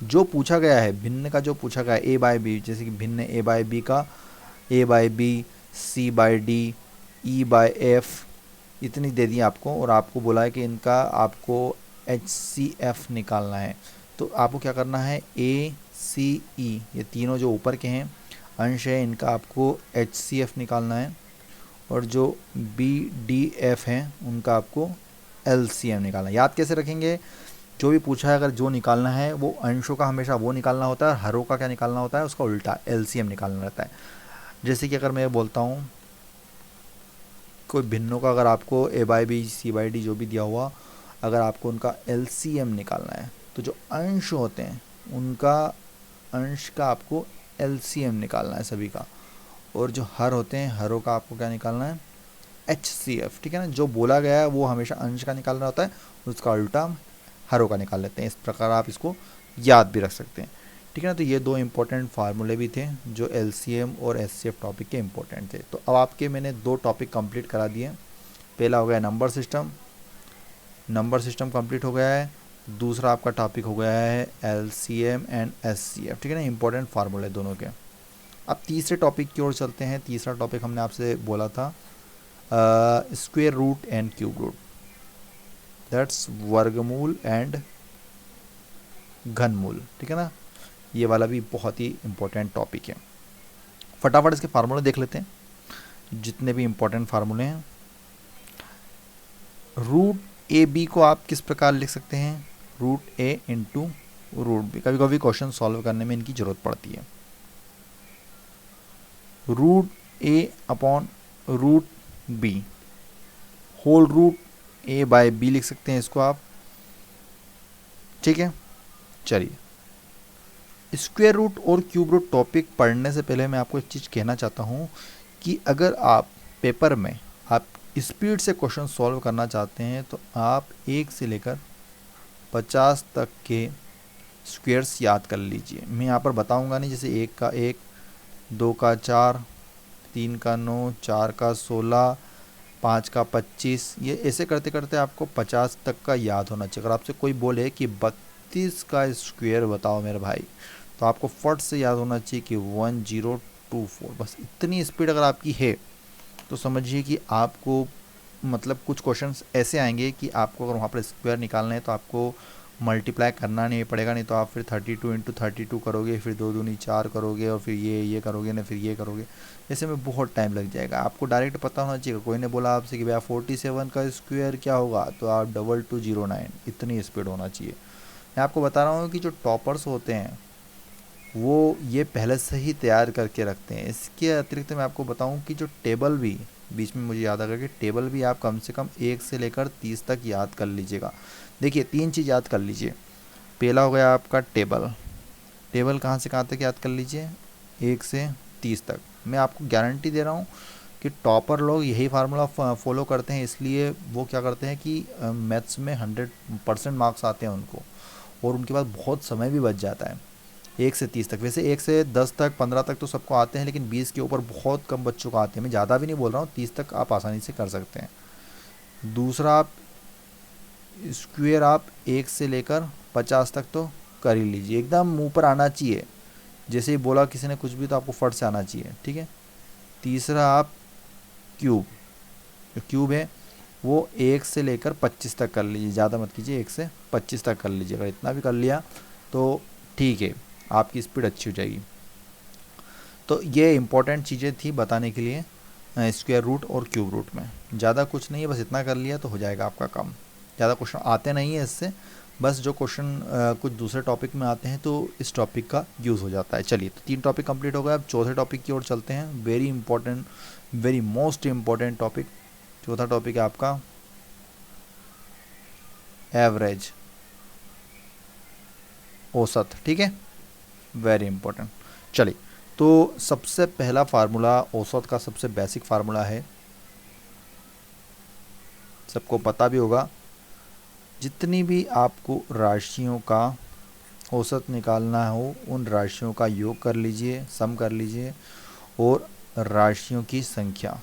जो पूछा गया है भिन्न का, जो पूछा गया है ए बाय बी, जैसे कि भिन्न ए बाय बी का A by B, C by D, E by F, इतनी दे दी आपको। और आपको बोला है कि इनका आपको एच सी एफ निकालना है। तो आपको क्या करना है, ए सी ई, ये तीनों जो ऊपर के हैं अंश है, इनका आपको एच सी एफ निकालना है। और जो बी डी एफ हैं उनका आपको एल सी एम निकालना है। याद कैसे रखेंगे, जो भी पूछा है अगर जो निकालना है वो अंशों का हमेशा वो निकालना होता है, और हरों का क्या निकालना होता है, उसका उल्टा एलसीएम निकालना रहता है। जैसे कि अगर मैं बोलता हूँ कोई भिन्नों का, अगर आपको A by B, C by D जो भी दिया हुआ, अगर आपको उनका एलसीएम निकालना है तो जो अंश होते हैं उनका अंश का आपको एलसीएम निकालना है सभी का। और जो हर होते हैं हरों का आपको क्या निकालना है, एच सी एफ, ठीक है ना। जो बोला गया है वो हमेशा अंश का निकालना होता है, उसका उल्टा हरों का निकाल लेते हैं। इस प्रकार आप इसको याद भी रख सकते हैं, ठीक है ना। तो ये दो इंपॉर्टेंट फार्मूले भी थे जो एलसीएम और एचसीएफ टॉपिक के इंपॉर्टेंट थे। तो अब आपके मैंने दो टॉपिक कंप्लीट करा दिए। पहला हो गया नंबर सिस्टम कंप्लीट हो गया है। दूसरा आपका टॉपिक हो गया है एलसीएम एंड एचसीएफ, ठीक है ना, इंपॉर्टेंट फार्मूले दोनों के। अब तीसरे टॉपिक की ओर चलते हैं। तीसरा टॉपिक हमने आपसे बोला था square root and cube root, that's वर्गमूल एंड घनमूल, ठीक है ना। ये वाला भी बहुत ही इंपॉर्टेंट टॉपिक है। फटाफट इसके फार्मूले देख लेते हैं, जितने भी इंपॉर्टेंट फार्मूले हैं। रूट ए बी को आप किस प्रकार लिख सकते हैं, रूट ए इंटू रूट बी। कभी कभी क्वेश्चन सॉल्व करने में इनकी ज़रूरत पड़ती है। Root A upon root B, whole root A by B लिख सकते हैं इसको आप, ठीक है। चलिए, स्क्वायर रूट और क्यूब रूट टॉपिक पढ़ने से पहले मैं आपको एक चीज़ कहना चाहता हूँ कि अगर आप पेपर में आप स्पीड से क्वेश्चन सॉल्व करना चाहते हैं तो आप 1 से लेकर 50 तक के स्क्वायर्स याद कर लीजिए। मैं यहाँ पर बताऊँगा नहीं, जैसे 1 का 1, 2 का 4, 3 का 9, 4 का 16, 5 का 25, ये ऐसे करते करते आपको 50 तक का याद होना चाहिए। अगर आपसे कोई बोले कि 32 का स्क्वायर बताओ मेरे भाई, तो आपको फट से याद होना चाहिए कि 1024। बस इतनी स्पीड अगर आपकी है तो समझिए कि आपको मतलब कुछ क्वेश्चंस ऐसे आएंगे कि आपको अगर वहाँ पर स्क्वायर निकालना है तो आपको मल्टीप्लाई करना नहीं पड़ेगा, नहीं तो आप फिर 32 इंटू 32 करोगे, फिर 2 दूनी 4 करोगे, और फिर ये करोगे ना, फिर ये करोगे, ऐसे में बहुत टाइम लग जाएगा। आपको डायरेक्ट पता होना चाहिए। कोई ने बोला आपसे कि भैया 47 का स्क्वायर क्या होगा, तो आप 2209, इतनी स्पीड होना चाहिए। मैं आपको बता रहा हूँ कि जो टॉपर्स होते हैं वो ये पहले से ही तैयार करके रखते हैं। इसके अतिरिक्त मैं आपको बताऊं कि जो टेबल भी बीच में मुझे याद आ गया कि टेबल भी आप कम से कम 1 से लेकर 30 तक याद कर लीजिएगा। देखिए 3 चीज़ याद कर लीजिए। पहला हो गया आपका टेबल कहाँ से कहाँ तक याद कर लीजिए, 1 से 30 तक। मैं आपको गारंटी दे रहा हूँ कि टॉपर लोग यही फार्मूला फॉलो करते हैं, इसलिए वो क्या करते हैं कि मैथ्स में 100% मार्क्स आते हैं उनको, और उनके पास बहुत समय भी बच जाता है। 1 से 30 तक, वैसे 1 से 10 तक 15 तक तो सबको आते हैं, लेकिन 20 के ऊपर बहुत कम बच्चों को आते हैं। मैं ज़्यादा भी नहीं बोल रहा हूँ, 30 तक आप आसानी से कर सकते हैं। दूसरा, आप स्क्वायर आप 1 से लेकर 50 तक तो कर ही लीजिए, एकदम मुंह पर आना चाहिए। जैसे ही बोला किसी ने कुछ भी तो आपको फट से आना चाहिए, ठीक है। तीसरा, आप क्यूब जो क्यूब है वो 1 से लेकर 25 तक कर लीजिए, ज़्यादा मत कीजिए, 1 से 25 तक कर लीजिए। अगर इतना भी कर लिया तो ठीक है, आपकी स्पीड अच्छी हो जाएगी। तो ये इंपॉर्टेंट चीज़ें थी बताने के लिए स्क्वायर रूट और क्यूब रूट में। ज़्यादा कुछ नहीं है, बस इतना कर लिया तो हो जाएगा आपका काम। ज़्यादा क्वेश्चन आते नहीं है इससे, बस जो क्वेश्चन कुछ दूसरे टॉपिक में आते हैं तो इस टॉपिक का यूज़ हो जाता है। चलिए, तो 3 टॉपिक कंप्लीट हो गए, अब चौथे टॉपिक की ओर चलते हैं। Very important, very most important topic. चौथा टॉपिक है आपका एवरेज, औसत। ठीक है, वेरी इंपॉर्टेंट। चलिए, तो सबसे पहला फार्मूला औसत का, सबसे बेसिक फार्मूला है, सबको पता भी होगा। जितनी भी आपको राशियों का औसत निकालना हो उन राशियों का योग कर लीजिए, सम कर लीजिए, और राशियों की संख्या,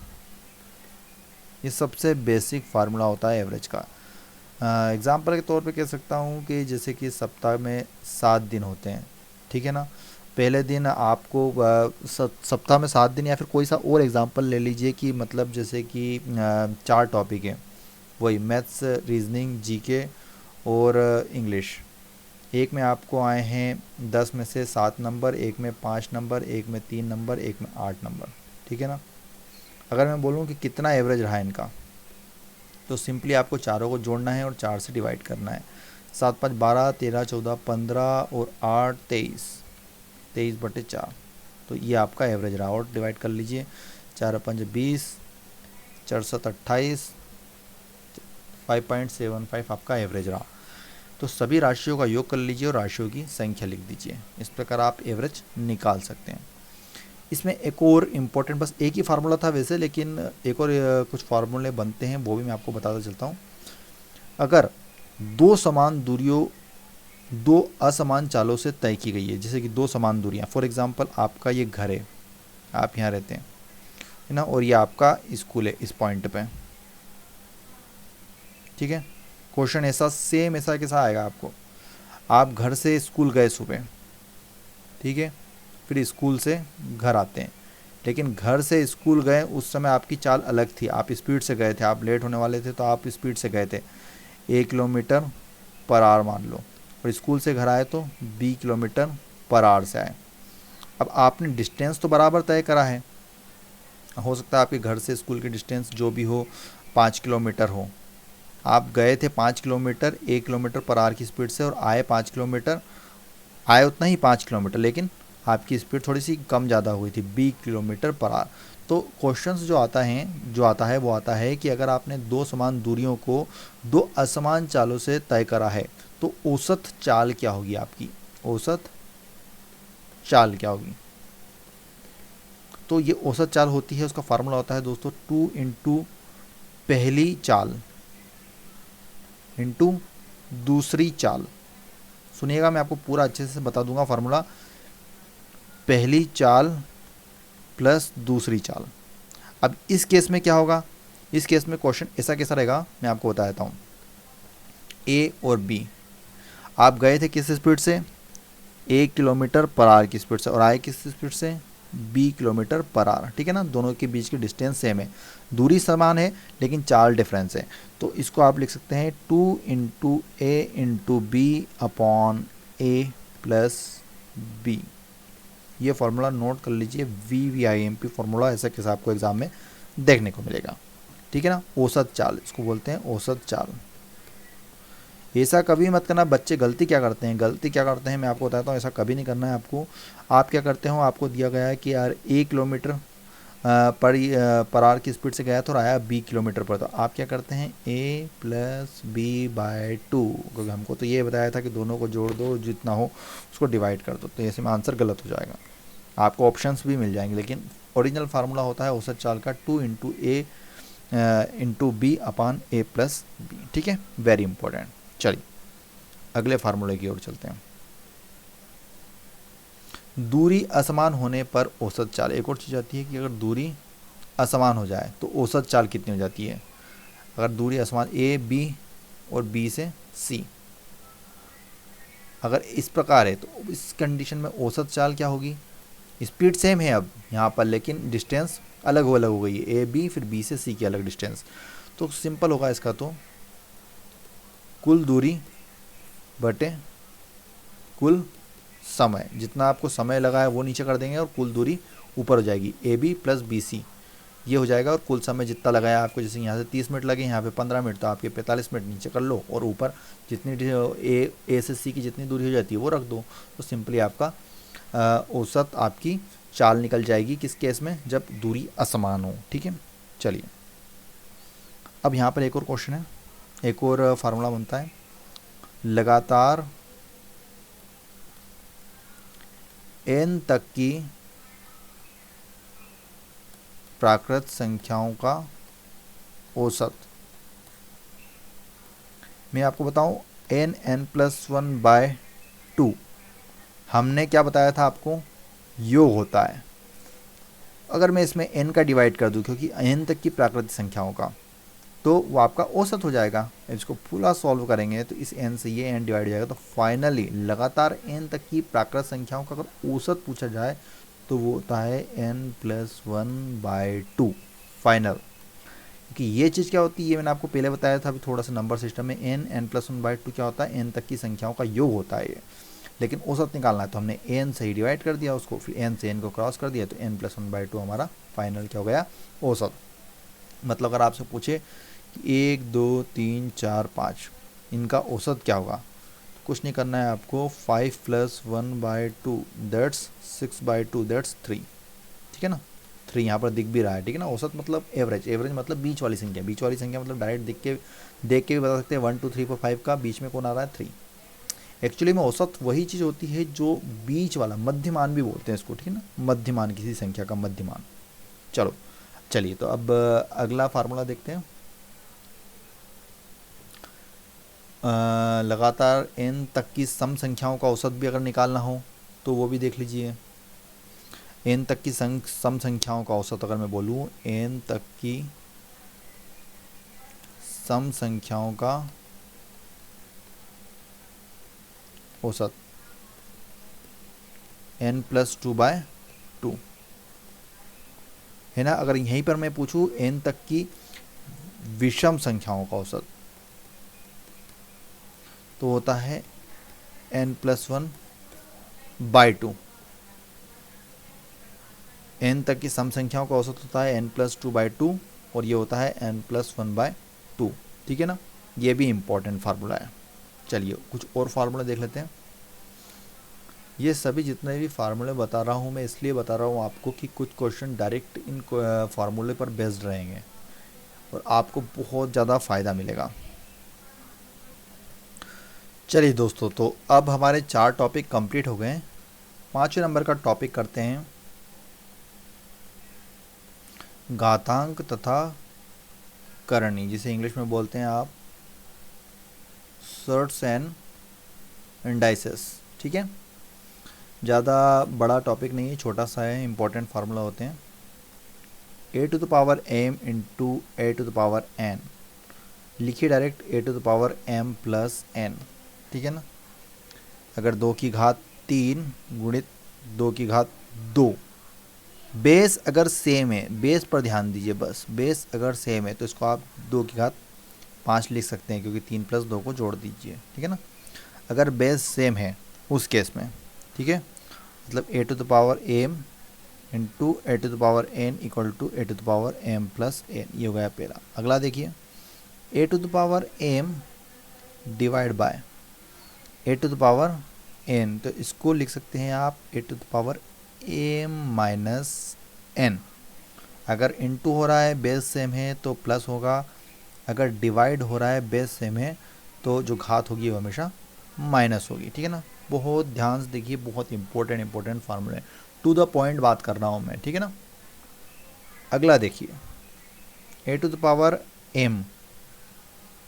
ये सबसे बेसिक फार्मूला होता है एवरेज का। एग्जाम्पल के तौर पे कह सकता हूँ कि जैसे कि सप्ताह में 7 दिन होते हैं, ठीक है ना। पहले दिन आपको सप्ताह में 7 दिन, या फिर कोई सा और एग्जाम्पल ले लीजिए कि मतलब जैसे कि 4 टॉपिक हैं, वही मैथ्स, रीजनिंग, जीके और इंग्लिश। एक में आपको आए हैं 10 में से 7 नंबर, एक में 5 नंबर, एक में 3 नंबर, एक में 8 नंबर, ठीक है ना। अगर मैं बोलूँ कि कितना एवरेज रहा इनका, तो सिंपली आपको चारों को जोड़ना है और 4 से डिवाइड करना है। 7 5 12, 13 14 15 और 8 23, 23/4। तो ये आपका एवरेज रहा, और डिवाइड कर लीजिए। 4 5 20, 4 7 28, 5.75 आपका एवरेज रहा। तो सभी राशियों का योग कर लीजिए और राशियों की संख्या लिख दीजिए। इस प्रकार आप एवरेज निकाल सकते हैं। इसमें एक और इम्पोर्टेंट, बस एक ही फार्मूला था वैसे, लेकिन एक और कुछ फार्मूले बनते हैं, वो भी मैं आपको बताता चलता हूँ। अगर दो समान दूरियों दो असमान चालों से तय की गई है, जैसे कि 2 समान दूरियाँ, फॉर एग्जांपल आपका ये घर है, आप यहाँ रहते हैं, है ना, और ये आपका स्कूल है इस पॉइंट पे, ठीक है। क्वेश्चन ऐसा सेम ऐसा कैसा आएगा आपको, आप घर से स्कूल गए सुबह, ठीक है, फिर स्कूल से घर आते हैं, लेकिन घर से स्कूल गए उस समय आपकी चाल अलग थी, आप स्पीड से गए थे, आप लेट होने वाले थे तो आप स्पीड से गए थे 1 किलोमीटर पर आवर मान लो, और स्कूल से घर आए तो 20 किलोमीटर पर आवर से आए। अब आपने डिस्टेंस तो बराबर तय करा है, हो सकता है आपके घर से स्कूल की डिस्टेंस जो भी हो 5 किलोमीटर हो, आप गए थे 5 किलोमीटर 1 किलोमीटर पर आवर की स्पीड से, और आए 5 किलोमीटर, आए उतना ही 5 किलोमीटर, लेकिन आपकी स्पीड थोड़ी सी कम ज़्यादा हुई थी 20 किलोमीटर पर आवर। तो क्वेश्चंस जो आता है वो आता है कि अगर आपने 2 समान दूरियों को 2 असमान चालों से तय करा है तो औसत चाल क्या होगी आपकी, औसत चाल क्या होगी। तो ये औसत चाल होती है, उसका फार्मूला होता है दोस्तों 2 इंटू पहली चाल इंटू दूसरी चाल। सुनिएगा, मैं आपको पूरा अच्छे से बता दूंगा फार्मूला। पहली चाल प्लस दूसरी चाल। अब इस केस में क्या होगा, इस केस में क्वेश्चन ऐसा कैसा रहेगा मैं आपको बता देता हूँ। ए और बी, आप गए थे किस स्पीड से, 1 किलोमीटर पर आवर की स्पीड से, और आए किस स्पीड से, 20 किलोमीटर पर आवर, ठीक है ना। दोनों के बीच की डिस्टेंस सेम है, दूरी समान है, लेकिन चाल डिफरेंस है। तो इसको आप लिख सकते हैं 2 इंटू ए इंटू बी अपॉन ए प्लस बी। ये फार्मूला नोट कर लीजिए, VVIMP फार्मूला, ऐसा कैसा आपको एग्जाम में देखने को मिलेगा, ठीक है ना। औसत चाल, इसको बोलते हैं औसत चाल। ऐसा कभी मत करना, बच्चे गलती क्या करते हैं मैं आपको बताता हूँ, ऐसा कभी नहीं करना है आपको। आप क्या करते हो, आपको दिया गया है कि यार 1 किलोमीटर पर आवर की स्पीड से गया था और आया 20 किलोमीटर पर, तो आप क्या करते हैं A प्लस B/2, क्योंकि हमको तो ये बताया था कि दोनों को जोड़ दो, जितना हो उसको डिवाइड कर दो, तो ऐसे में आंसर गलत हो जाएगा। आपको ऑप्शंस भी मिल जाएंगे, लेकिन ओरिजिनल फार्मूला होता है औसत चाल का 2 इंटू ए इंटू बी अपान ए प्लस बी, ठीक है, वेरी इंपॉर्टेंट। चलिए अगले फार्मूले की ओर चलते हैं। दूरी असमान होने पर औसत चाल, एक और चीज़ आती है कि अगर दूरी असमान हो जाए तो औसत चाल कितनी हो जाती है। अगर दूरी असमान ए बी और बी से सी अगर इस प्रकार है तो इस कंडीशन में औसत चाल क्या होगी, स्पीड सेम है अब यहाँ पर, लेकिन डिस्टेंस अलग हो गई है, ए बी फिर बी से सी की अलग डिस्टेंस। तो सिंपल होगा इसका, तो कुल दूरी बटे कुल समय, जितना आपको समय लगा है वो नीचे कर देंगे और कुल दूरी ऊपर हो जाएगी, A B plus B C ये हो जाएगा। और कुल समय जितना लगाया आपको, जैसे यहाँ से 30 मिनट लगे, यहाँ पे 15 मिनट, तो आपके 45 मिनट नीचे कर लो और ऊपर जितनी ए से सी की जितनी दूरी हो जाती है वो रख दो। तो सिंपली आपका औसत आपकी चाल निकल जाएगी। किस केस में? जब दूरी असमान हो। ठीक है, चलिए अब यहाँ पर एक और क्वेश्चन है, एक और फार्मूला बनता है। लगातार n तक की प्राकृत संख्याओं का औसत, मैं आपको बताऊं n+1/2 हमने क्या बताया था आपको, योग होता है। अगर मैं इसमें n का डिवाइड कर दूं, क्योंकि n तक की प्राकृतिक संख्याओं का, तो वो आपका औसत हो जाएगा। इसको पूरा सॉल्व करेंगे तो इस n से ये n डिवाइड हो जाएगा। तो फाइनली लगातार n तक की प्राकृतिक संख्याओं का अगर औसत पूछा जाए तो वो होता है n+1/2 फाइनल। क्योंकि ये चीज़ क्या होती है, ये मैंने आपको पहले बताया था, अभी थोड़ा सा नंबर सिस्टम में n+1/2 क्या होता है, n तक की संख्याओं का योग होता है ये। लेकिन औसत निकालना है तो हमने n से ही डिवाइड कर दिया उसको, फिर n से n को क्रॉस कर दिया, तो n+1/2 हमारा फाइनल क्या हो गया, औसत। मतलब अगर आपसे पूछे कि 1 2 3 4 5 इनका औसत क्या होगा, तो कुछ नहीं करना है आपको, 5+1/2 दैट्स 6/2 दैट्स 3। ठीक है ना, 3 यहाँ पर दिख भी रहा है। ठीक है ना, औसत मतलब एवरेज, एवरेज मतलब बीच वाली संख्या, बीच वाली संख्या मतलब डायरेक्ट देख के भी बता सकते हैं 1 2 3 4 5 का बीच में कौन आ रहा है, 3। एक्चुअली में औसत वही चीज़ होती है जो बीच वाला, मध्यमान भी बोलते हैं इसको। ठीक है ना, मध्यमान, किसी संख्या का मध्यमान। चलो चलिए, तो अब अगला फार्मूला देखते हैं। लगातार n तक की सम संख्याओं का औसत भी अगर निकालना हो तो वो भी देख लीजिए। n तक की सम संख्याओं का औसत अगर मैं बोलूँ, n तक की सम संख्याओं का औसत n+2/2 है ना। अगर यहीं पर मैं पूछूं n तक की विषम संख्याओं का औसत, तो होता है n+1/2। n तक की सम संख्याओं का औसत होता है n+2/2 और ये होता है n+1/2। ठीक है ना, ये भी इम्पोर्टेंट फार्मूला है। चलिए कुछ और फार्मूला देख लेते हैं। ये सभी जितने भी फार्मूले बता रहा हूँ मैं इसलिए बता रहा हूँ आपको कि कुछ क्वेश्चन डायरेक्ट इन फार्मूले पर बेस्ड रहेंगे और आपको बहुत ज़्यादा फ़ायदा मिलेगा। चलिए दोस्तों, तो अब हमारे 4 टॉपिक कंप्लीट हो गए। 5वें नंबर का टॉपिक करते हैं, घातांक तथा करणी, जिसे इंग्लिश में बोलते हैं आप सर्ट्स एंड इंडाइसेस। ठीक है, ज़्यादा बड़ा टॉपिक नहीं है, छोटा सा है, इंपॉर्टेंट फार्मूला होते हैं। a⁴m इंटू a⁴n, लिखिए डायरेक्ट a⁴m+n। ठीक है ना, अगर 2 की घात 3 गुणित 2 की घात 2, बेस अगर सेम है, बेस पर ध्यान दीजिए बस, बेस अगर सेम है तो इसको आप 2 की घात 5 लिख सकते हैं, क्योंकि 3 + 2 को जोड़ दीजिए। ठीक है ना, अगर बेस सेम है उस केस में। ठीक है, मतलब a⁴m into a⁴n equal to a⁴m+n, ये हो गया पहला। अगला देखिए, a⁴m डिवाइड बाय a⁴n, तो इसको लिख सकते हैं आप a⁻m-n। अगर इंटू हो रहा है बेस सेम है तो प्लस होगा, अगर डिवाइड हो रहा है बेस सेम है तो जो घात होगी वो हमेशा माइनस होगी। ठीक है ना, बहुत ध्यान से देखिए, बहुत इंपॉर्टेंट फार्मूले, टू द पॉइंट बात कर रहा हूँ मैं। ठीक है ना, अगला देखिए, a⁴m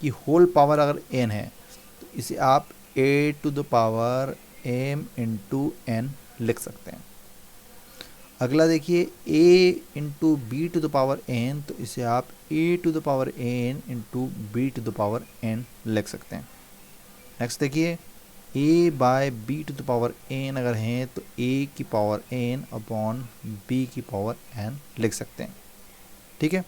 की होल पावर अगर n है तो इसे आप a⁴m इंटू n लिख सकते हैं। अगला देखिए, a इंटू b⁴n, तो इसे आप a⁴n इंटू b⁴n लिख सकते हैं। नेक्स्ट देखिए, a/b⁴n अगर हैं तो a⁴n अपॉन b⁴n लिख सकते हैं। ठीक है।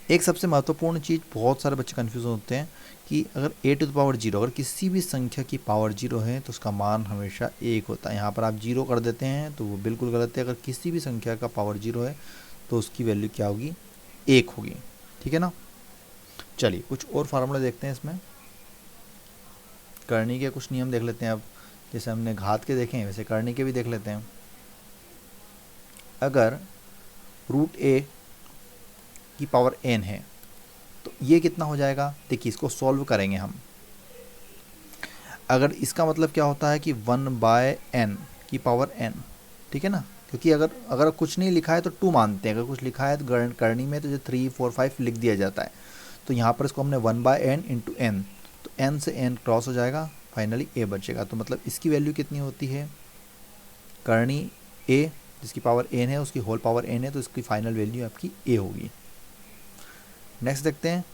एक सबसे महत्वपूर्ण चीज़, बहुत सारे बच्चे कन्फ्यूज होते हैं कि अगर a टू द पावर 0, अगर किसी भी संख्या की पावर 0 है तो उसका मान हमेशा 1 होता है। यहाँ पर आप 0 कर देते हैं तो वो बिल्कुल गलत है। अगर किसी भी संख्या का पावर 0 है तो उसकी वैल्यू क्या होगी, 1 होगी, ठीक है ना। चलिए कुछ और फार्मूले देखते हैं इसमें, करनी के कुछ नियम देख लेते हैं। अब जैसे हमने घात के देखे हैं वैसे करनी के भी देख लेते हैं। अगर रूट a की पावर n है तो ये कितना हो जाएगा, देखिए इसको सॉल्व करेंगे हम। अगर इसका मतलब क्या होता है कि 1/n की पावर n, ठीक है ना, क्योंकि अगर कुछ नहीं लिखा है तो 2 मानते हैं, अगर कुछ लिखा है तो करनी में तो जो 3, 4, 5 लिख दिया जाता है। तो यहाँ पर इसको हमने 1/n इंटू n, तो n से n क्रॉस हो जाएगा, फाइनली a बचेगा। तो मतलब इसकी वैल्यू कितनी होती है, करनी a जिसकी पावर n है उसकी होल पावर n है, तो इसकी फाइनल वैल्यू आपकी a होगी। नेक्स्ट देखते हैं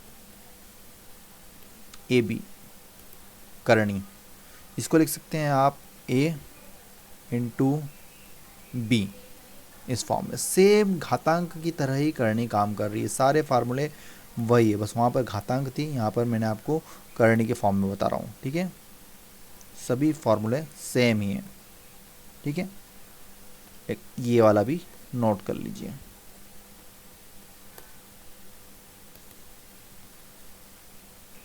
ए बी करनी, इसको लिख सकते हैं आप a इंटू बी, इस फॉर्म में सेम घातांक की तरह ही करनी काम कर रही है। सारे फार्मूले वही है, बस वहाँ पर घातांक थी, यहाँ पर मैंने आपको करनी के फॉर्म में बता रहा हूँ, ठीक है। सभी फार्मूले सेम ही हैं, ठीक है। एक ये वाला भी नोट कर लीजिए।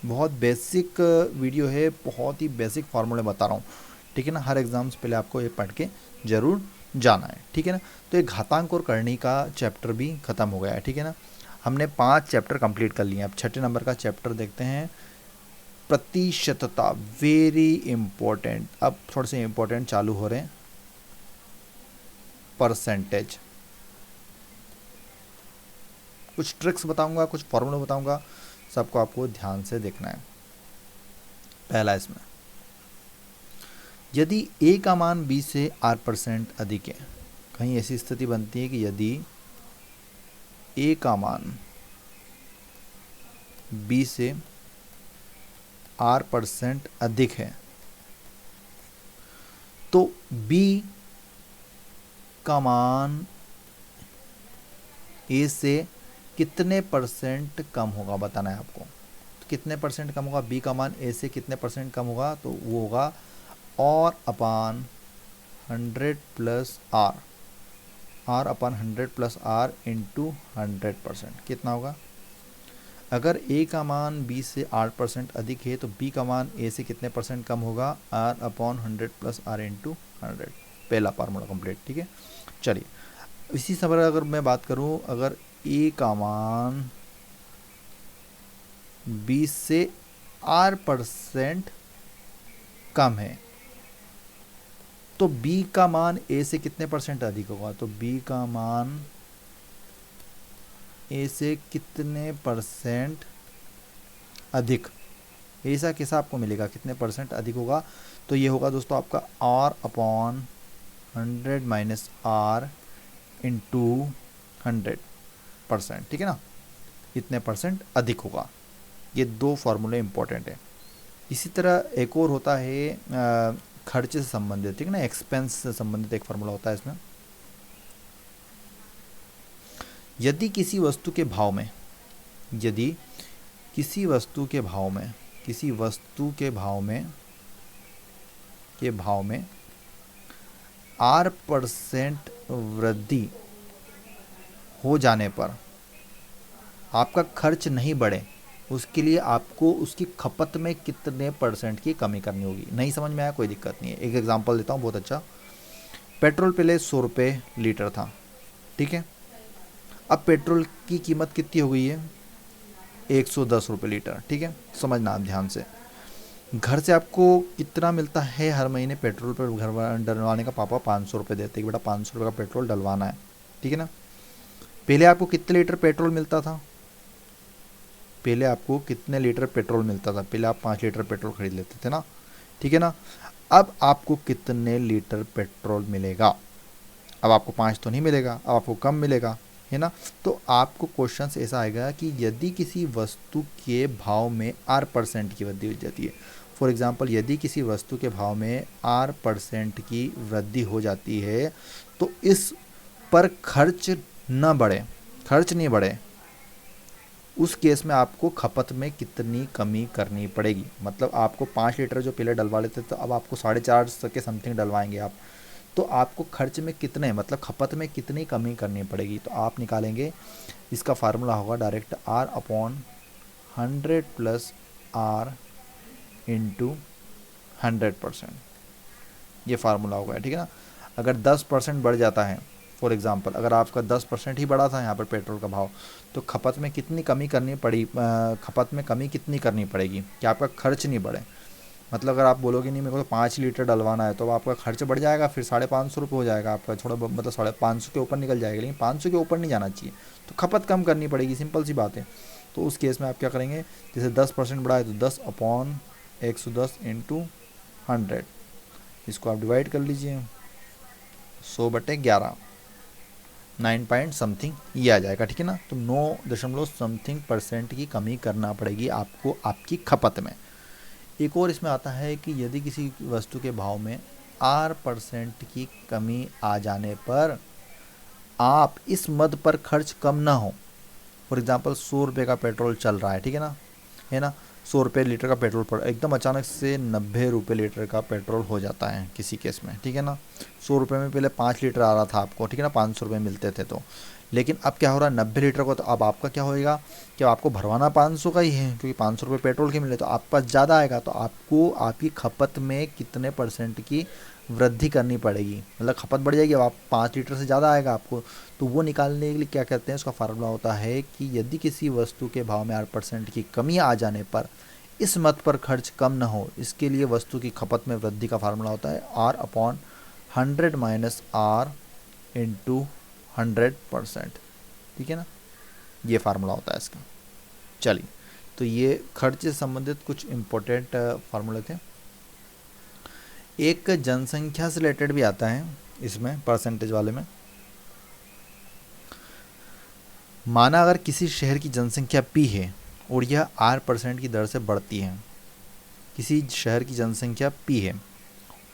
बहुत बेसिक वीडियो है, बहुत ही बेसिक फार्मूले बता रहा हूँ, ठीक है ना। हर एग्जाम से पहले आपको ये पढ़ के ज़रूर जाना है, ठीक है ना। तो ये घातांक और करनी का चैप्टर भी ख़त्म हो गया है, ठीक है ना। हमने 5 चैप्टर कंप्लीट कर लिए। अब 6ठे नंबर का चैप्टर देखते हैं, प्रतिशतता, वेरी इंपॉर्टेंट। अब थोड़े से इंपॉर्टेंट चालू हो रहे हैं, परसेंटेज। कुछ ट्रिक्स बताऊंगा, कुछ फॉर्मूला बताऊंगा, सबको आपको ध्यान से देखना है। पहला इसमें, यदि a का मान b से r% अधिक है, कहीं ऐसी स्थिति बनती है कि यदि a का मान b से r% अधिक है तो b का मान a से कितने % कम होगा, बताना है आपको। तो कितने % कम होगा, b का मान a से कितने % कम होगा, तो वो होगा और अपान 100 प्लस r, r अपान 100 प्लस r इंटू 100%। कितना होगा, अगर a का मान b से r% अधिक है तो b का मान a से कितने % कम होगा, r upon 100 plus r into 100। पहला फार्मूला कंप्लीट, ठीक है। चलिए इसी समय अगर मैं बात करूं, अगर a का मान b से r% कम है तो b का मान a से कितने % अधिक होगा, तो b का मान a से कितने % अधिक, ऐसा कैसा आपको मिलेगा, कितने % अधिक होगा, तो ये होगा दोस्तों आपका r upon 100 minus r into 100%, ठीक है ना, इतने % अधिक होगा। ये 2 फार्मूले इंपॉर्टेंट है। इसी तरह एक और होता है खर्च से संबंधित, ठीक है ना, एक्सपेंस से संबंधित एक फार्मूला होता है इसमें। यदि किसी वस्तु के भाव में, यदि किसी वस्तु के भाव में, किसी वस्तु के भाव में r% वृद्धि हो जाने पर आपका खर्च नहीं बढ़े, उसके लिए आपको उसकी खपत में कितने % की कमी करनी होगी। नहीं समझ में आया, कोई दिक्कत नहीं है। एक एग्जांपल देता हूँ बहुत अच्छा। पेट्रोल पहले 100 रुपये लीटर था, ठीक है। अब पेट्रोल की कीमत कितनी हो गई है, 110 रुपये लीटर, ठीक है। समझना आप ध्यान से। घर से आपको कितना मिलता है हर महीने पेट्रोल पर, घर डलवाने का पापा 500 रुपये देते हैं, बेटा 500 रुपये का पेट्रोल डलवाना है, ठीक है ना। पहले आपको कितने लीटर पेट्रोल मिलता था, पहले आपको कितने लीटर पेट्रोल मिलता था, पहले आप 5 लीटर पेट्रोल खरीद लेते थे ना, ठीक है ना। अब आपको कितने लीटर पेट्रोल मिलेगा, अब आपको 5 तो नहीं मिलेगा, अब आपको कम मिलेगा, है ना। तो आपको क्वेश्चन ऐसा आएगा कि यदि किसी वस्तु के भाव में r% की वृद्धि हो जाती है, फॉर एग्जांपल यदि किसी वस्तु के भाव में r% की वृद्धि हो जाती है तो इस पर खर्च न बढ़े, खर्च नहीं बढ़े, उस केस में आपको खपत में कितनी कमी करनी पड़ेगी। मतलब आपको 5 लीटर जो पहले डलवा लेते तो अब आपको 4.5 के समथिंग डलवाएंगे आप, तो आपको खर्च में कितने, मतलब खपत में कितनी कमी करनी पड़ेगी। तो आप निकालेंगे, इसका फार्मूला होगा direct R upon 100 plus R into 100%, ये फार्मूला होगा, ठीक है ना। अगर 10% बढ़ जाता है, फॉर एग्जांपल अगर आपका 10% ही बढ़ा था यहाँ पर पेट्रोल का भाव, तो खपत में कितनी कमी करनी पड़ी, खपत में कमी कितनी करनी पड़ेगी कि आपका खर्च नहीं बढ़े। मतलब अगर आप बोलोगे नहीं मेरे को तो 5 लीटर डलवाना है, तो आपका खर्च बढ़ जाएगा, फिर 550 हो जाएगा आपका, थोड़ा मतलब 550 के ऊपर निकल जाएगा, लेकिन 500 के ऊपर नहीं जाना चाहिए, तो खपत कम करनी पड़ेगी, सिंपल सी बात है। तो उस केस में आप क्या करेंगे, जैसे 10% बढ़ा है तो 10 अपॉन 110 इंटू 100, इसको आप डिवाइड कर लीजिए, 100/11, 9 पॉइंट समथिंग ये आ जाएगा, ठीक है ना। तो 9.समथिंग% की कमी करना पड़ेगी आपको आपकी खपत में। एक और इसमें आता है कि यदि किसी वस्तु के भाव में R% की कमी आ जाने पर आप इस मद पर खर्च कम ना हो। फॉर एग्जांपल 100 रुपये का पेट्रोल चल रहा है, ठीक है ना, 100 रुपये लीटर का पेट्रोल पर एकदम अचानक से 90 रुपये लीटर का पेट्रोल हो जाता है किसी केस में, ठीक है ना। 100 रुपये में पहले 5 लीटर आ रहा था आपको, ठीक है ना, 500 रुपये मिलते थे तो, लेकिन अब क्या हो रहा है 90 लीटर को, तो अब आपका क्या होएगा कि आपको भरवाना 500 का ही है, क्योंकि 500 रुपये पेट्रोल के मिले, तो आपके पास ज़्यादा आएगा, तो आपको आपकी खपत में कितने % की वृद्धि करनी पड़ेगी, मतलब खपत बढ़ जाएगी, अब आप 5 लीटर से ज़्यादा आएगा आपको। तो वो निकालने के लिए क्या कहते हैं, उसका फार्मूला होता है कि यदि किसी वस्तु के भाव में 8% की कमी आ जाने पर इस मद पर खर्च कम न हो, इसके लिए वस्तु की खपत में वृद्धि का फार्मूला होता है R upon 100 minus R into 100%, ठीक है ना, ये फार्मूला होता है इसका। चलिए, तो ये खर्च से संबंधित कुछ इम्पोर्टेंट फार्मूले थे। एक जनसंख्या से रिलेटेड भी आता है इसमें, परसेंटेज वाले में। माना अगर किसी शहर की जनसंख्या P है और यह R% की दर से बढ़ती है, किसी शहर की जनसंख्या P है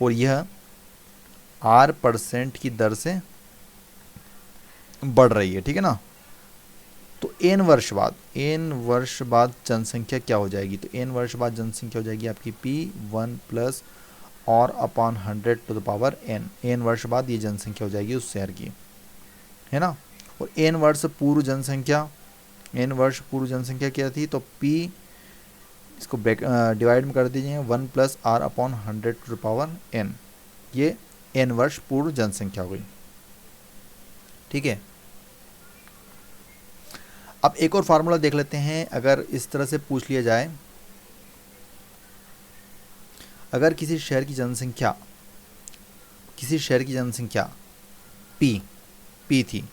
और यह R% की दर से बढ़ रही है, ठीक है ना। तो n वर्ष बाद जनसंख्या क्या हो जाएगी, तो n वर्ष बाद जनसंख्या हो जाएगी आपकी P1 plus R upon 100 to the power n वर्ष बाद ये जनसंख्या हो जाएगी उस शहर की, है ना। और n वर्ष पूर्व जनसंख्या क्या थी, तो P इसको डिवाइड में कर दीजिए 1 plus R upon 100 to the power n, ये n वर्ष पूर्व जनसंख्या हो गई, ठीक है। अब एक और फार्मूला देख लेते हैं। अगर इस तरह से पूछ लिया जाए, अगर किसी शहर की जनसंख्या P थी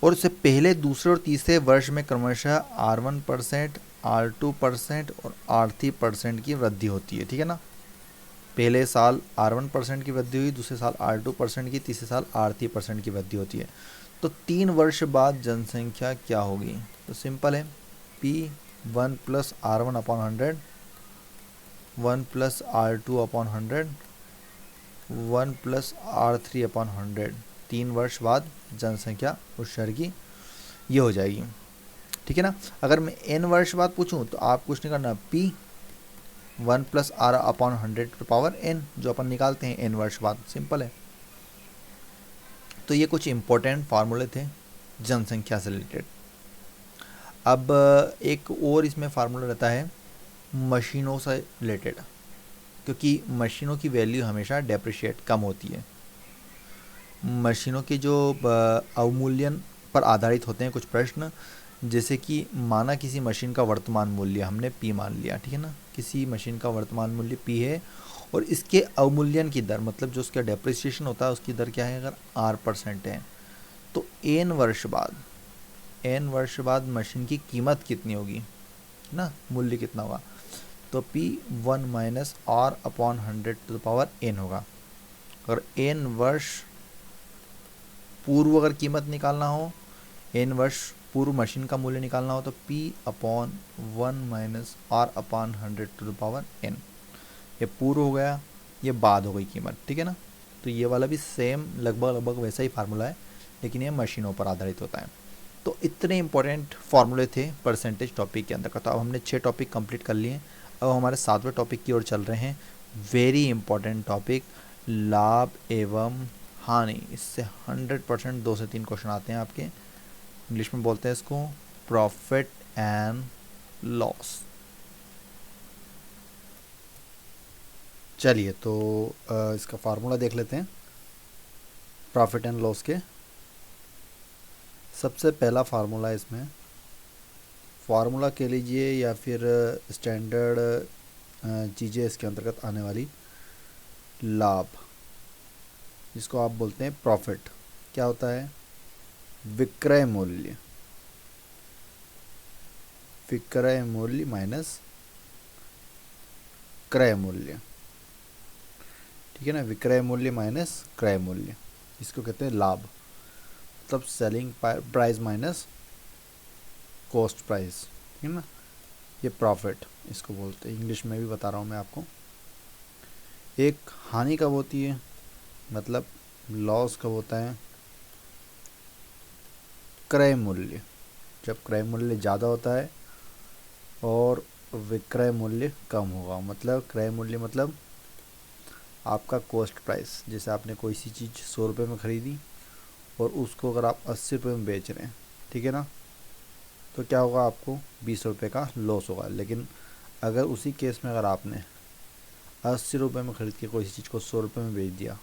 और उससे पहले दूसरे और तीसरे वर्ष में क्रमशः R1%, R2% और R3% की वृद्धि होती है, ठीक है ना। पहले साल R1% की वृद्धि हुई, दूसरे साल R2% की, तीसरे साल R3% की वृद्धि होती है। तो 3 वर्ष बाद जनसंख्या क्या होगी, तो सिंपल है, P1 plus R1 upon 100, 1 plus R2 upon 100, 1 plus R3 upon 100, 3 वर्ष बाद जनसंख्या उस शहर की ये हो जाएगी, ठीक है ना। अगर मैं n वर्ष बाद पूछूं तो आप कुछ नहीं करना, P1 plus R upon 100 power n, जो अपन निकालते हैं n वर्ष बाद, सिंपल है। तो ये कुछ इम्पोर्टेंट फार्मूले थे जनसंख्या से रिलेटेड। अब एक और इसमें फार्मूला रहता है मशीनों से रिलेटेड, क्योंकि मशीनों की वैल्यू हमेशा डेप्रिशिएट कम होती है। मशीनों के जो अवमूल्यन पर आधारित होते हैं कुछ प्रश्न, जैसे कि माना किसी मशीन का वर्तमान मूल्य हमने P मान लिया, ठीक है ना, किसी मशीन का वर्तमान मूल्य P है और इसके अवमूल्यन की दर, मतलब जो उसका डेप्रिसिएशन होता है उसकी दर क्या है, अगर R% है, तो n वर्ष बाद मशीन की कीमत कितनी होगी ना, मूल्य कितना होगा, तो P1 minus R upon 100 to the power n होगा। और n वर्ष पूर्व अगर कीमत निकालना हो, n वर्ष पूर्व मशीन का मूल्य निकालना हो, तो P upon 1 minus R upon 100 to the power n, ये पूर्व हो गया, ये बाद हो गई कीमत, ठीक है ना। तो ये वाला भी सेम लगभग वैसा ही फार्मूला है, लेकिन ये मशीनों पर आधारित होता है। तो इतने इंपॉर्टेंट फार्मूले थे परसेंटेज टॉपिक के अंदर का। तो अब हमने 6 टॉपिक कंप्लीट कर लिए। अब हमारे 7वें टॉपिक की ओर चल रहे हैं। वेरी इंपॉर्टेंट टॉपिक, लाभ एवं हानि। इससे 100% 2 से 3 क्वेश्चन आते हैं आपके। इंग्लिश में बोलते हैं इसको प्रॉफिट एंड लॉस। चलिए तो इसका फार्मूला देख लेते हैं प्रॉफिट एंड लॉस के। सबसे पहला फार्मूला इसमें, फार्मूला कह लीजिए या फिर स्टैंडर्ड चीज़ें इसके अंतर्गत आने वाली, लाभ, जिसको आप बोलते हैं प्रॉफिट, क्या होता है? विक्रय मूल्य, विक्रय मूल्य माइनस क्रय मूल्य, ठीक है ना। विक्रय मूल्य माइनस क्रय मूल्य, इसको कहते हैं लाभ। मतलब selling price minus cost price, ठीक है ना। ये प्रॉफिट इसको बोलते हैं। इंग्लिश में भी बता रहा हूँ मैं आपको। एक हानि कब होती है, मतलब लॉस कब होता है? क्रय मूल्य, जब क्रय मूल्य ज़्यादा होता है और विक्रय मूल्य कम होगा। मतलब क्रय मूल्य मतलब आपका कॉस्ट प्राइस। जैसे आपने कोई सी चीज़ 100 रुपये में ख़रीदी और उसको अगर आप 80 रुपये में बेच रहे हैं, ठीक है ना, तो क्या होगा? आपको 20 रुपये का लॉस होगा। लेकिन अगर उसी केस में अगर आपने 80 रुपये में ख़रीद के कोई सी चीज़ को 100 रुपये में बेच दिया,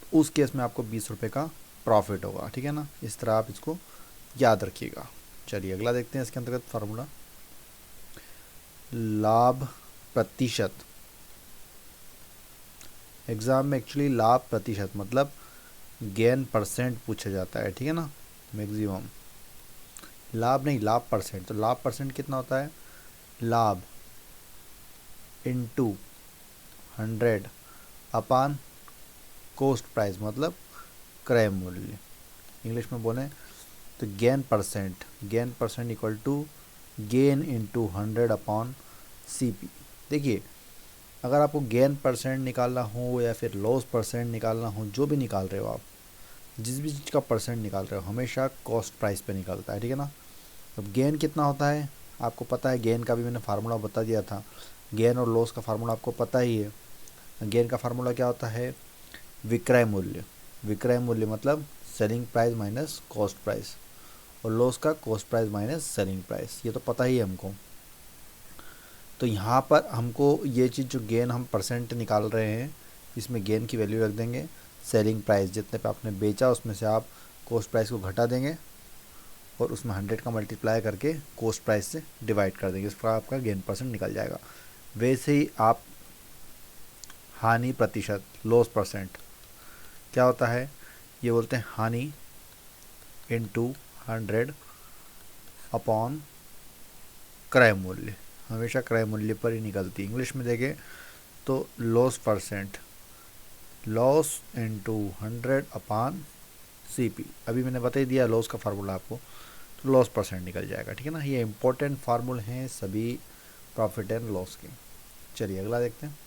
तो उस केस में आपको 20 रुपये का प्रॉफिट होगा, ठीक है ना। इस तरह आप इसको याद रखिएगा। चलिए अगला देखते हैं इसके अंतर्गत फार्मूला, लाभ प्रतिशत। एग्ज़ाम में एक्चुअली लाभ प्रतिशत मतलब गेन परसेंट पूछा जाता है, ठीक है ना। मैक्सिमम लाभ नहीं, लाभ परसेंट। तो लाभ परसेंट कितना होता है? लाभ इंटू 100 अपान कॉस्ट प्राइस, मतलब क्रय मूल्य। इंग्लिश में बोलें तो gain percent equal to gain into 100 upon CP। देखिए, अगर आपको गेन परसेंट निकालना हो या फिर लॉस परसेंट निकालना हो, जो भी निकाल रहे हो आप, जिस भी चीज़ का परसेंट निकाल रहे हो, हमेशा कॉस्ट प्राइस पे निकलता है, ठीक है ना। अब गेन कितना होता है आपको पता है, गेन का भी मैंने फार्मूला बता दिया था। गेन और लॉस का फार्मूला आपको पता ही है। गेन का फार्मूला क्या होता है? विक्रय मूल्य। विक्रय मूल्य मतलब selling price minus cost price, और लॉस का cost price minus selling price, ये तो पता ही है हमको। तो यहाँ पर हमको ये चीज़ जो गेन हम परसेंट निकाल रहे हैं, इसमें गेन की वैल्यू रख देंगे। सेलिंग प्राइस जितने पे आपने बेचा उसमें से आप कॉस्ट प्राइस को घटा देंगे और उसमें 100 का मल्टीप्लाई करके कॉस्ट प्राइस से डिवाइड कर देंगे। इस पर आपका गेन परसेंट निकल जाएगा। वैसे ही आप हानि प्रतिशत, लॉस परसेंट, क्या होता है? ये बोलते हैं हानि इंटू 100 अपॉन क्रय मूल्य। हमेशा क्रय मूल्य पर ही निकलती है। इंग्लिश में देखें तो loss percent, loss into 100 upon CP। अभी मैंने बता ही दिया लॉस का फार्मूला आपको, तो लॉस परसेंट निकल जाएगा, ठीक है ना। ये इंपॉर्टेंट फार्मूले हैं सभी प्रॉफिट एंड लॉस के। चलिए अगला देखते हैं।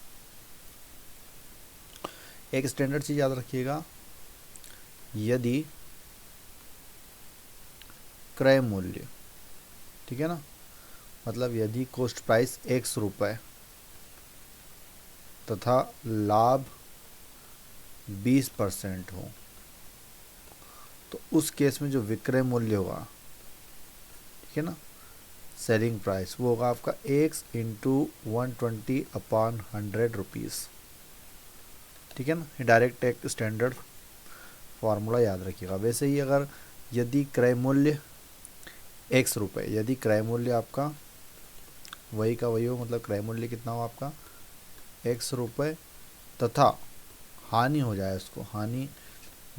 एक स्टैंडर्ड चीज़ याद रखिएगा, यदि क्रय मूल्य, ठीक है ना, मतलब यदि कॉस्ट प्राइस 100 रुपये तथा लाभ 20% हो, तो उस केस में जो विक्रय मूल्य होगा, ठीक है ना, सेलिंग प्राइस, वो होगा आपका x इंटू 120 अपॉन 100 रुपीज़, ठीक है ना। ये डायरेक्ट एक स्टैंडर्ड फार्मूला याद रखिएगा। वैसे ही अगर यदि क्रय मूल्य 100 रुपये, यदि क्रय मूल्य आपका वही का वही हो, मतलब क्रय मूल्य कितना हो आपका 100 रुपये तथा हानि हो जाए, उसको हानि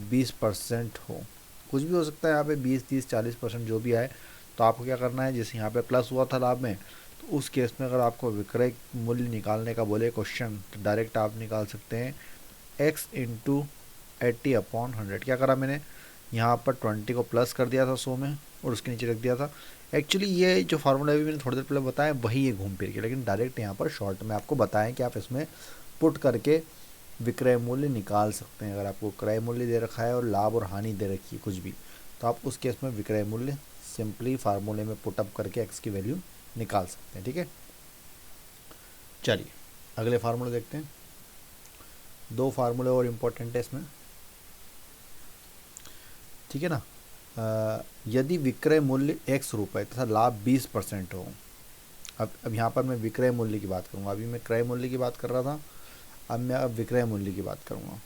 20% हो, कुछ भी हो सकता है यहाँ पे 20, 30, 40% जो भी आए, तो आपको क्या करना है, जैसे यहाँ पे प्लस हुआ था लाभ में, तो उस केस में अगर आपको विक्रय मूल्य निकालने का बोले क्वेश्चन, तो डायरेक्ट आप निकाल सकते हैं x इंटू 80 अपॉन 100। क्या करा मैंने, यहाँ पर 20 को प्लस कर दिया था 100 में और उसके नीचे रख दिया था। एक्चुअली ये जो फार्मूला भी मैंने थोड़ी देर पहले बताया वही है घूम फिर के, लेकिन डायरेक्ट यहाँ पर शॉर्ट में आपको बताएं कि आप इसमें पुट करके विक्रय मूल्य निकाल सकते हैं। अगर आपको क्रय मूल्य दे रखा है और लाभ और हानि दे रखी है कुछ भी, तो आप उस केस में विक्रय मूल्य सिंपली फार्मूले में पुटअप करके एक्स की वैल्यू निकाल सकते हैं। ठीक है, चलिए अगले फार्मूले देखते हैं। दो फार्मूले और इम्पोर्टेंट है इसमें, ठीक है ना। यदि विक्रय मूल्य x रुपये तथा लाभ 20% हो। अब यहाँ पर मैं विक्रय मूल्य की बात करूँगा, अभी मैं क्रय मूल्य की बात कर रहा था, अब मैं विक्रय मूल्य की बात करूँगा।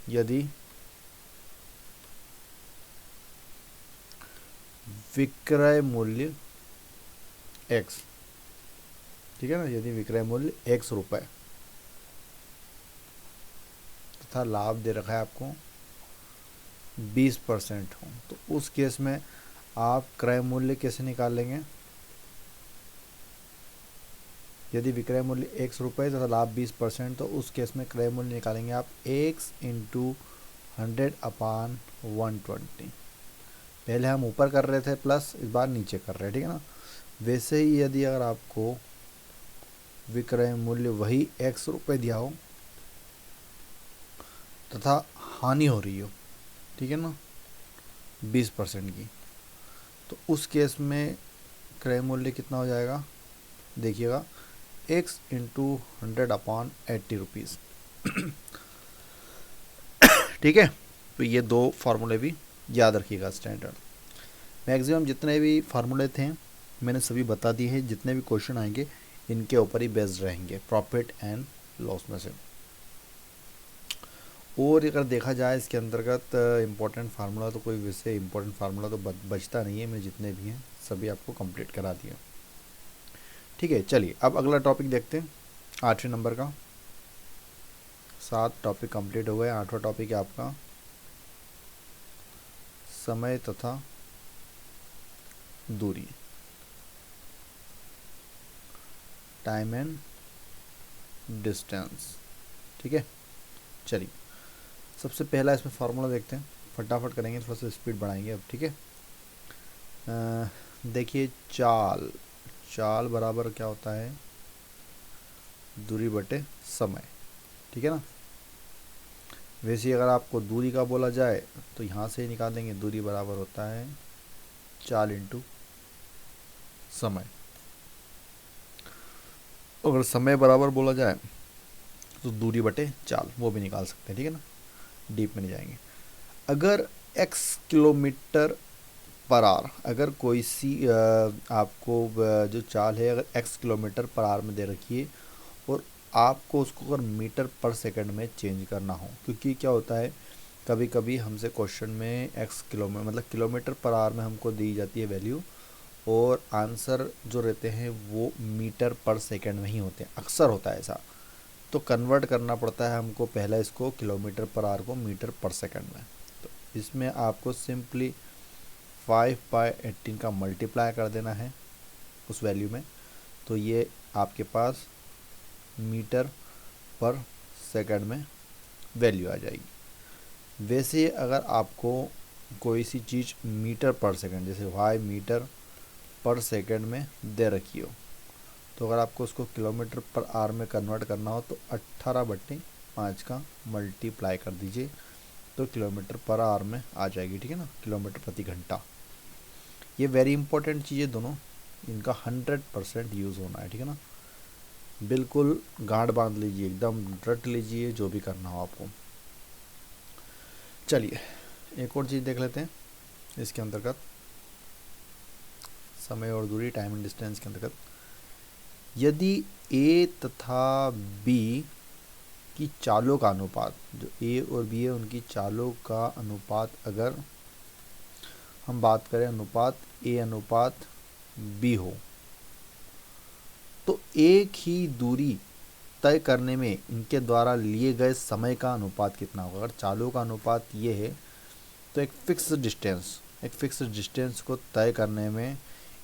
यदि विक्रय मूल्य x, ठीक है ना, यदि विक्रय मूल्य x रुपये तथा लाभ दे रखा है आपको 20% हो, तो उस केस में आप क्रय मूल्य कैसे निकालेंगे। यदि विक्रय मूल्य x रुपये तथा लाभ 20%, तो उस केस में क्रय मूल्य निकालेंगे आप x इंटू 100/120। पहले हम ऊपर कर रहे थे प्लस, इस बार नीचे कर रहे हैं, ठीक है ना। वैसे ही यदि अगर आपको विक्रय मूल्य वही x रुपये दिया हो तथा हानि हो रही हो, ठीक है ना, 20% की, तो उस केस में क्रय मूल्य कितना हो जाएगा, देखिएगा x इंटू 100/80 रुपीज़। ठीक है, तो ये दो फार्मूले भी याद रखिएगा स्टैंडर्ड। मैक्सिमम जितने भी फार्मूले थे मैंने सभी बता दिए हैं, जितने भी क्वेश्चन आएंगे इनके ऊपर ही बेस्ड रहेंगे, प्रॉफिट एंड लॉस में से। और अगर देखा जाए इसके अंतर्गत इम्पोर्टेंट फार्मूला, तो कोई वैसे इम्पोर्टेंट फार्मूला तो बचता नहीं है, मैं जितने भी हैं सभी आपको कंप्लीट करा दिया। ठीक है, चलिए अब अगला टॉपिक देखते हैं, 8वें नंबर का। 7 टॉपिक कंप्लीट हो गए, 8वां टॉपिक है आपका समय तथा दूरी, टाइम एंड डिस्टेंस। ठीक है, चलिए सबसे पहला इसमें फार्मूला देखते हैं, फटाफट करेंगे, थोड़ा सा स्पीड बढ़ाएंगे अब। ठीक है, देखिए चाल बराबर क्या होता है, दूरी बटे समय। ठीक है ना। वैसे अगर आपको दूरी का बोला जाए तो यहाँ से ही निकालेंगे, दूरी बराबर होता है चाल इंटू समय। अगर समय बराबर बोला जाए तो दूरी बटे चाल, वो भी निकाल सकते हैं। ठीक है ना, डीप में नहीं जाएंगे। अगर x किलोमीटर पर आवर, अगर कोई सी आपको जो चाल है अगर x किलोमीटर पर आवर में दे रखी है और आपको उसको अगर मीटर पर सेकंड में चेंज करना हो, क्योंकि क्या होता है कभी कभी हमसे क्वेश्चन में x किलोमीटर मतलब किलोमीटर पर आवर में हमको दी जाती है वैल्यू, और आंसर जो रहते हैं वो मीटर पर सेकंड में ही होते हैं, अक्सर होता है ऐसा। तो कन्वर्ट करना पड़ता है हमको पहला इसको किलोमीटर पर आवर को मीटर पर सेकंड में। तो इसमें आपको सिंपली 5/18 का मल्टीप्लाई कर देना है उस वैल्यू में, तो ये आपके पास मीटर पर सेकंड में वैल्यू आ जाएगी। वैसे अगर आपको कोई सी चीज़ मीटर पर सेकंड, जैसे y मीटर पर सेकंड में दे रखी हो, तो अगर आपको उसको किलोमीटर पर आवर में कन्वर्ट करना हो तो 18/5 का मल्टीप्लाई कर दीजिए, तो किलोमीटर पर आवर में आ जाएगी। ठीक है ना, किलोमीटर प्रति घंटा। ये वेरी इंपॉर्टेंट चीज़ें दोनों, इनका 100% यूज़ होना है। ठीक है ना, बिल्कुल गांठ बांध लीजिए, एकदम रट लीजिए जो भी करना हो आपको। चलिए एक और चीज़ देख लेते हैं इसके अंतर्गत, समय और दूरी, टाइम एंड डिस्टेंस के अंतर्गत। यदि A तथा B की चालों का अनुपात, जो A और B है उनकी चालों का अनुपात, अगर हम बात करें अनुपात A अनुपात B हो, तो एक ही दूरी तय करने में इनके द्वारा लिए गए समय का अनुपात कितना होगा। अगर चालों का अनुपात ये है तो एक फिक्स डिस्टेंस को तय करने में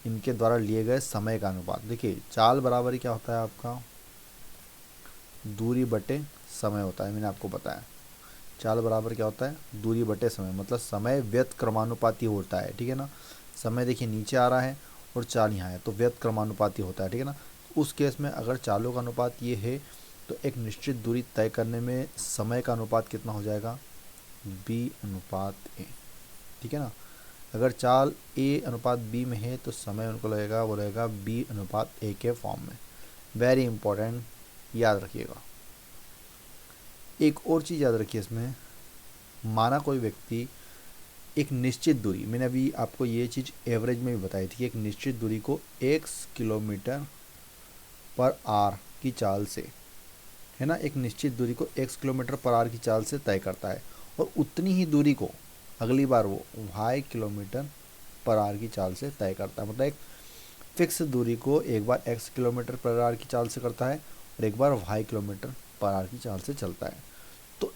इनके द्वारा लिए गए समय का अनुपात। देखिए चाल बराबर क्या होता है आपका, दूरी बटे समय होता है, मैंने आपको बताया। चाल बराबर क्या होता है, दूरी बटे समय, मतलब समय व्यस्त क्रमानुपाती होता है। ठीक है ना, समय देखिए नीचे आ रहा है और चाल यहाँ है, तो व्यस्त क्रमानुपाती होता है। ठीक है ना, उस केस में अगर चालों का अनुपात ये है तो एक निश्चित दूरी तय करने में समय का अनुपात कितना हो जाएगा, B/A। ठीक है ना, अगर चाल A अनुपात B में है तो समय उनको लगेगा वो रहेगा B अनुपात A के फॉर्म में। वेरी इंपॉर्टेंट, याद रखिएगा। एक और चीज़ याद रखिए इसमें, माना कोई व्यक्ति एक निश्चित दूरी, मैंने अभी आपको ये चीज़ एवरेज में भी बताई थी कि एक निश्चित दूरी को x किलोमीटर पर आर की चाल से, है ना, एक निश्चित दूरी को x किलोमीटर पर आर की चाल से तय करता है, और उतनी ही दूरी को अगली बार वो y किलोमीटर पर आर की चाल से तय करता है। मतलब एक फिक्स दूरी को एक बार x किलोमीटर पर आर की चाल से करता है और एक बार y किलोमीटर पर आर की चाल से चलता है। तो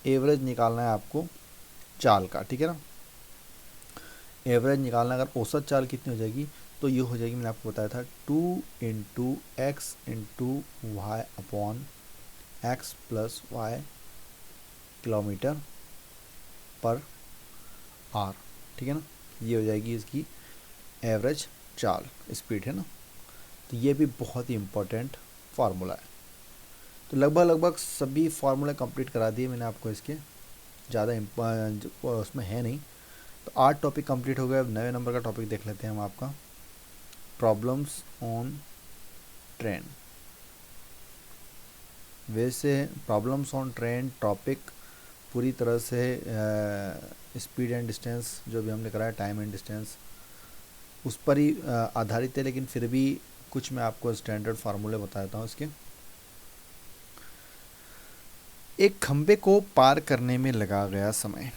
एवरेज निकालना है आपको चाल का, ठीक है ना। एवरेज निकालना, अगर औसत चाल कितनी हो जाएगी तो ये हो जाएगी, मैंने आपको बताया था 2 into X into Y upon X plus Y kilometre per hour, ठीक है ना। ये हो जाएगी इसकी एवरेज चाल स्पीड, है ना। तो ये भी बहुत ही इम्पोर्टेंट फार्मूला है। तो लगभग सभी फार्मूले कंप्लीट करा दिए मैंने आपको, इसके ज़्यादा उसमें है नहीं। तो 8 टॉपिक कंप्लीट हो गए। अब नए नंबर का टॉपिक देख लेते हैं हम आपका, प्रॉब्लम्स ऑन ट्रेन। वैसे प्रॉब्लम्स ऑन ट्रेन टॉपिक पूरी तरह से स्पीड एंड डिस्टेंस जो भी हमने कराया, टाइम एंड डिस्टेंस, उस पर ही आधारित है, लेकिन फिर भी कुछ मैं आपको स्टैंडर्ड फार्मूले बता देता हूँ इसके। एक खंबे को पार करने में लगा गया समय,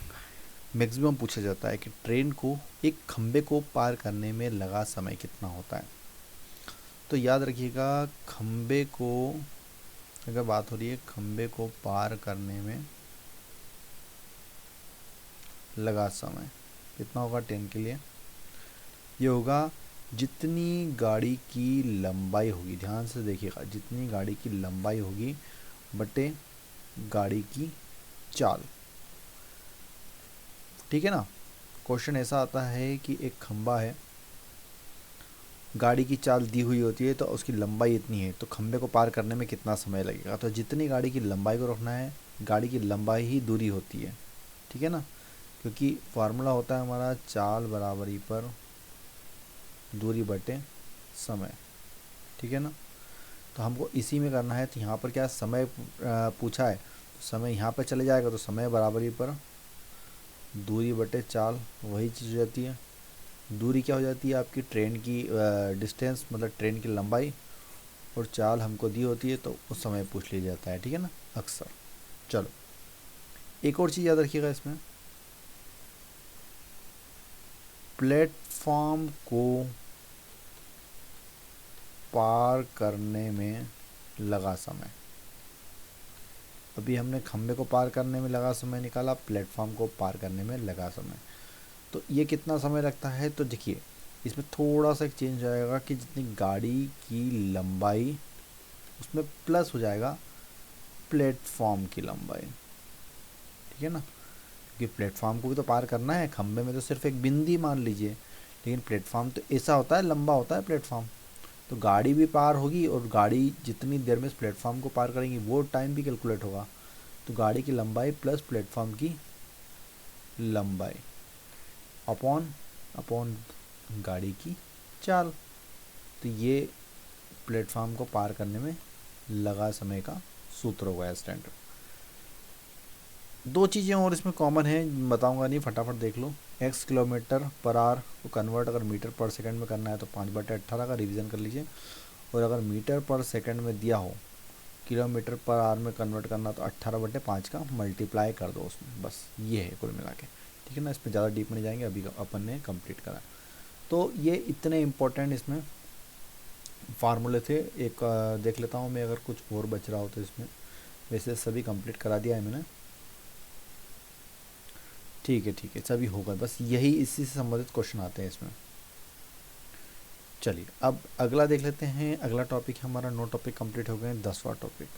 मैक्सिमम पूछा जाता है कि ट्रेन को एक खंबे को पार करने में लगा समय कितना होता है। तो याद रखिएगा, खंबे को, अगर बात हो रही है खंबे को पार करने में लगा समय कितना होगा ट्रेन के लिए, ये होगा जितनी गाड़ी की लंबाई होगी, ध्यान से देखिएगा, जितनी गाड़ी की लंबाई होगी बटे गाड़ी की चाल, ठीक है ना। क्वेश्चन ऐसा आता है कि एक खंबा है, गाड़ी की चाल दी हुई होती है, तो उसकी लंबाई इतनी है, तो खंबे को पार करने में कितना समय लगेगा। तो जितनी गाड़ी की लंबाई को रखना है, गाड़ी की लंबाई ही दूरी होती है, ठीक है ना, क्योंकि फार्मूला होता है हमारा चाल बराबरी पर दूरी बटे समय, ठीक है ना। तो हमको इसी में करना है। तो यहाँ पर क्या समय पूछा है, तो समय यहाँ पर चले जाएगा, तो समय बराबरी पर दूरी बटे चाल, वही चीज़ हो जाती है। दूरी क्या हो जाती है आपकी, ट्रेन की डिस्टेंस, मतलब ट्रेन की लंबाई, और चाल हमको दी होती है, तो उस समय पूछ लिया जाता है, ठीक है ना, अक्सर। चलो एक और चीज़ याद रखिएगा इसमें, प्लेटफॉर्म को पार करने में लगा समय। अभी हमने खंबे को पार करने में लगा समय निकाला, प्लेटफॉर्म को पार करने में लगा समय, तो ये कितना समय लगता है। तो देखिए इसमें थोड़ा सा एक चेंज आएगा कि जितनी गाड़ी की लंबाई, उसमें प्लस हो जाएगा प्लेटफॉर्म की लंबाई, ठीक है ना, क्योंकि प्लेटफॉर्म को भी तो पार करना है, खंबे में तो सिर्फ एक बिंदी मान लीजिए, लेकिन प्लेटफॉर्म तो ऐसा होता है, लंबा होता है प्लेटफॉर्म। तो गाड़ी भी पार होगी, और गाड़ी जितनी देर में इस प्लेटफॉर्म को पार करेंगी वो टाइम भी कैलकुलेट होगा। तो गाड़ी की लंबाई प्लस प्लेटफॉर्म की लंबाई अपॉन अपॉन गाड़ी की चाल, तो ये प्लेटफॉर्म को पार करने में लगा समय का सूत्र होगा स्टैंडर्ड। दो चीज़ें और इसमें कॉमन हैं, बताऊंगा नहीं, फटाफट देख लो। x किलोमीटर पर आर को कन्वर्ट अगर मीटर पर सेकंड में करना है तो 5/18 का रिवीजन कर लीजिए, और अगर मीटर पर सेकंड में दिया हो किलोमीटर पर आर में कन्वर्ट करना तो 18/5 का मल्टीप्लाई कर दो उसमें, बस ये है कुल मिला के, ठीक है ना। इसमें ज़्यादा डीप में नहीं जाएंगे, अभी अपन ने कंप्लीट करा। तो ये इतने इम्पोर्टेंट इसमें फार्मूले थे। एक देख लेता हूँ मैं अगर कुछ और बच रहा हो तो इसमें, वैसे सभी कंप्लीट करा दिया है मैंने, ठीक है सभी होगा, बस यही इसी से संबंधित क्वेश्चन आते हैं इसमें। चलिए अब अगला देख लेते हैं। अगला टॉपिक हमारा 9 टॉपिक कंप्लीट हो गए। 10वां टॉपिक,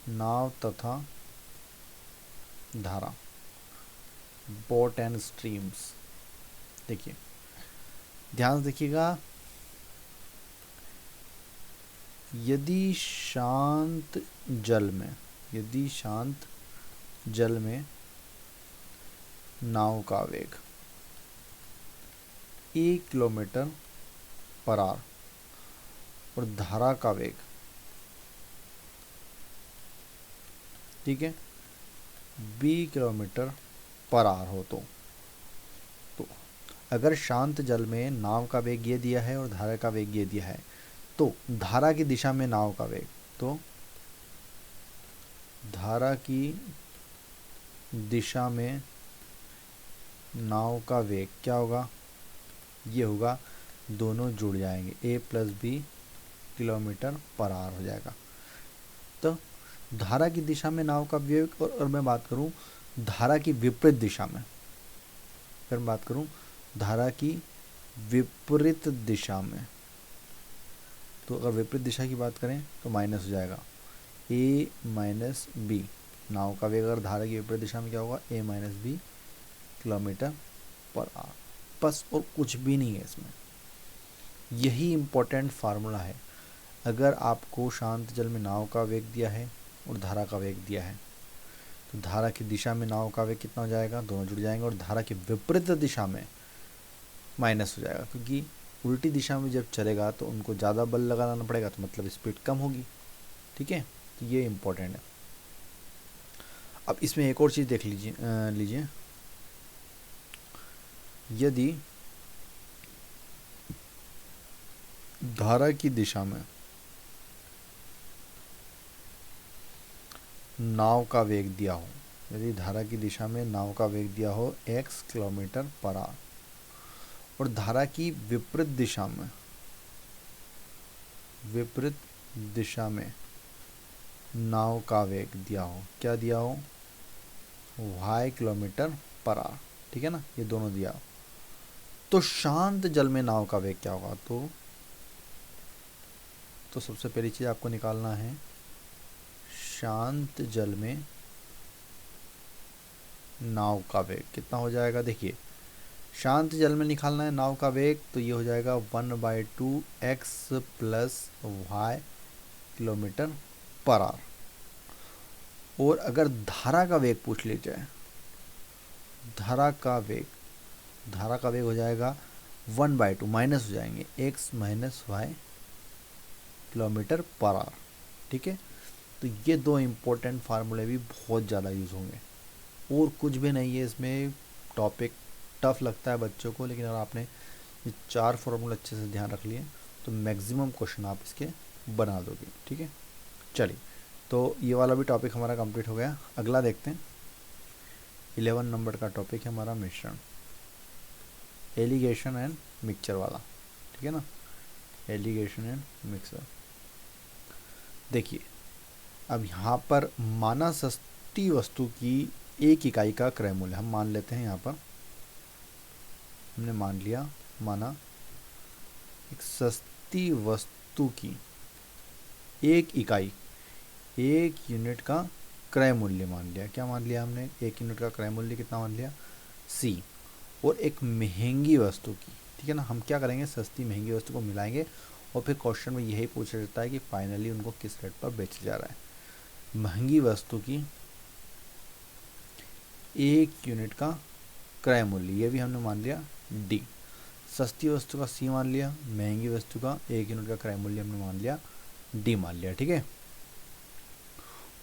नाव तथा धारा, बोट एंड स्ट्रीम्स। देखिए ध्यान से देखिएगा, यदि शांत जल में नाव का वेग 1 किलोमीटर पर आवर और धारा का वेग, ठीक है, 20 किलोमीटर पर आवर हो तो अगर शांत जल में नाव का वेग ये दिया है और धारा का वेग ये दिया है, तो धारा की दिशा में नाव का वेग, तो धारा की दिशा में नाव का वेग क्या होगा, ये होगा, दोनों जुड़ जाएंगे, a plus B kilometre per hour हो जाएगा। तो धारा की दिशा में नाव का वेग, और मैं बात करूं धारा की विपरीत दिशा में, फिर बात करूं धारा की विपरीत दिशा में, तो अगर विपरीत दिशा की बात करें तो माइनस हो जाएगा a माइनस बी, नाव का वेग अगर धारा की विपरीत दिशा में क्या होगा, a minus B kilometre per hour, बस और कुछ भी नहीं है इसमें। यही इम्पोर्टेंट फार्मूला है। अगर आपको शांत जल में नाव का वेग दिया है और धारा का वेग दिया है, तो धारा की दिशा में नाव का वेग कितना हो जाएगा, दोनों जुड़ जाएंगे, और धारा की विपरीत दिशा में माइनस हो जाएगा, क्योंकि उल्टी दिशा में जब चलेगा तो उनको ज़्यादा बल लगाना पड़ेगा, तो मतलब स्पीड कम होगी, ठीक है। तो ये इम्पोर्टेंट है। अब इसमें एक और चीज़ देख लीजिए यदि धारा की दिशा में नाव का वेग दिया हो, यदि धारा की दिशा में नाव का वेग दिया हो x किलोमीटर पर आवर, और धारा की विपरीत दिशा में नाव का वेग दिया हो, क्या दिया हो, y किलोमीटर पर आवर, ठीक है ना, ये दोनों दिया हो, तो शांत जल में नाव का वेग क्या होगा, तो सबसे पहली चीज़ आपको निकालना है शांत जल में नाव का वेग कितना हो जाएगा। देखिए शांत जल में निकालना है नाव का वेग, तो ये हो जाएगा 1/2 x plus y kilometre per our. और अगर धारा का वेग पूछ ली जाए, धारा का वेग हो जाएगा 1/2 माइनस हो जाएंगे x minus y kilometre per our, ठीक है। तो ये दो इम्पोर्टेंट फार्मूले भी बहुत ज़्यादा यूज़ होंगे, और कुछ भी नहीं है इसमें। टॉपिक टफ लगता है बच्चों को, लेकिन अगर आपने ये 4 फार्मूले अच्छे से ध्यान रख लिए तो मैक्सिमम क्वेश्चन आप इसके बना दोगे, ठीक है। चलिए, तो ये वाला भी टॉपिक हमारा कंप्लीट हो गया। अगला देखते हैं, 11 नंबर का टॉपिक है हमारा मिश्रण, एलिगेशन एंड मिक्सचर वाला, ठीक है ना, एलिगेशन एंड मिक्सर। देखिए अब यहाँ पर माना सस्ती वस्तु की 1 इकाई का क्रय मूल्य हम मान लेते हैं। यहाँ पर हमने मान लिया, माना एक सस्ती वस्तु की 1 इकाई, 1 यूनिट का क्रय मूल्य मान लिया। क्या मान लिया हमने, 1 यूनिट का क्रय मूल्य कितना मान लिया, C। और एक महंगी वस्तु की, ठीक है ना, हम क्या करेंगे, सस्ती महंगी वस्तु को मिलाएंगे, और फिर क्वेश्चन में यही पूछा जाता है कि फाइनली उनको किस रेट पर बेचा जा रहा है। महंगी वस्तु की 1 यूनिट का क्रय मूल्य, ये भी हमने मान लिया D। सस्ती वस्तु का C मान लिया, महंगी वस्तु का 1 यूनिट का क्रय मूल्य हमने मान लिया D मान लिया, ठीक है।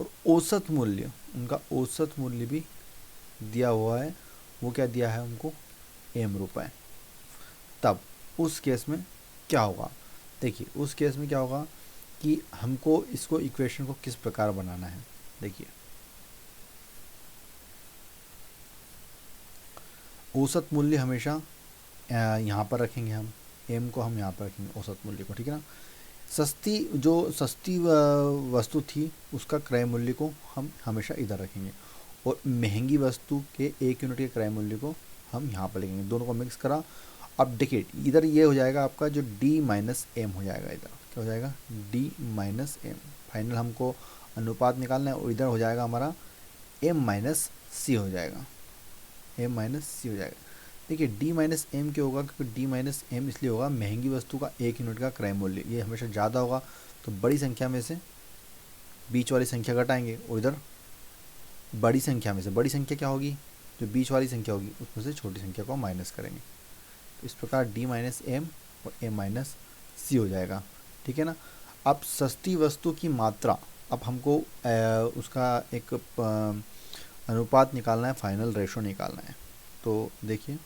और औसत मूल्य, उनका औसत मूल्य भी दिया हुआ है, वो क्या दिया है उनको, M रुपए। तब उस केस में क्या होगा, देखिए उस केस में क्या होगा कि हमको इसको इक्वेशन को किस प्रकार बनाना है। देखिए औसत मूल्य हमेशा यहाँ पर रखेंगे, हम M को हम यहाँ पर रखेंगे, औसत मूल्य को, ठीक है ना। सस्ती वस्तु थी उसका क्रय मूल्य को हम हमेशा इधर रखेंगे, और महंगी वस्तु के 1 यूनिट के क्रय मूल्य को हम यहाँ पर लिखेंगे, दोनों को मिक्स करा। अब देखिए इधर ये हो जाएगा आपका जो D माइनस एम हो जाएगा, इधर क्या हो जाएगा, D माइनस एम। फाइनल हमको अनुपात निकालना है, और इधर हो जाएगा हमारा M माइनस सी हो जाएगा, M माइनस सी हो जाएगा। देखिए D माइनस एम क्यों होगा, क्योंकि D माइनस एम इसलिए होगा, महंगी वस्तु का 1 यूनिट का क्रय मूल्य ये हमेशा ज़्यादा होगा, तो बड़ी संख्या में से बीच वाली संख्या घटाएंगे, और इधर बड़ी संख्या में से बड़ी संख्या क्या होगी जो बीच वाली संख्या होगी उसमें से छोटी संख्या को माइनस करेंगे। तो इस प्रकार d माइनस एम और m माइनस सी हो जाएगा, ठीक है ना। अब सस्ती वस्तु की मात्रा, अब हमको उसका एक अनुपात निकालना है, फाइनल रेशो निकालना है। तो देखिए,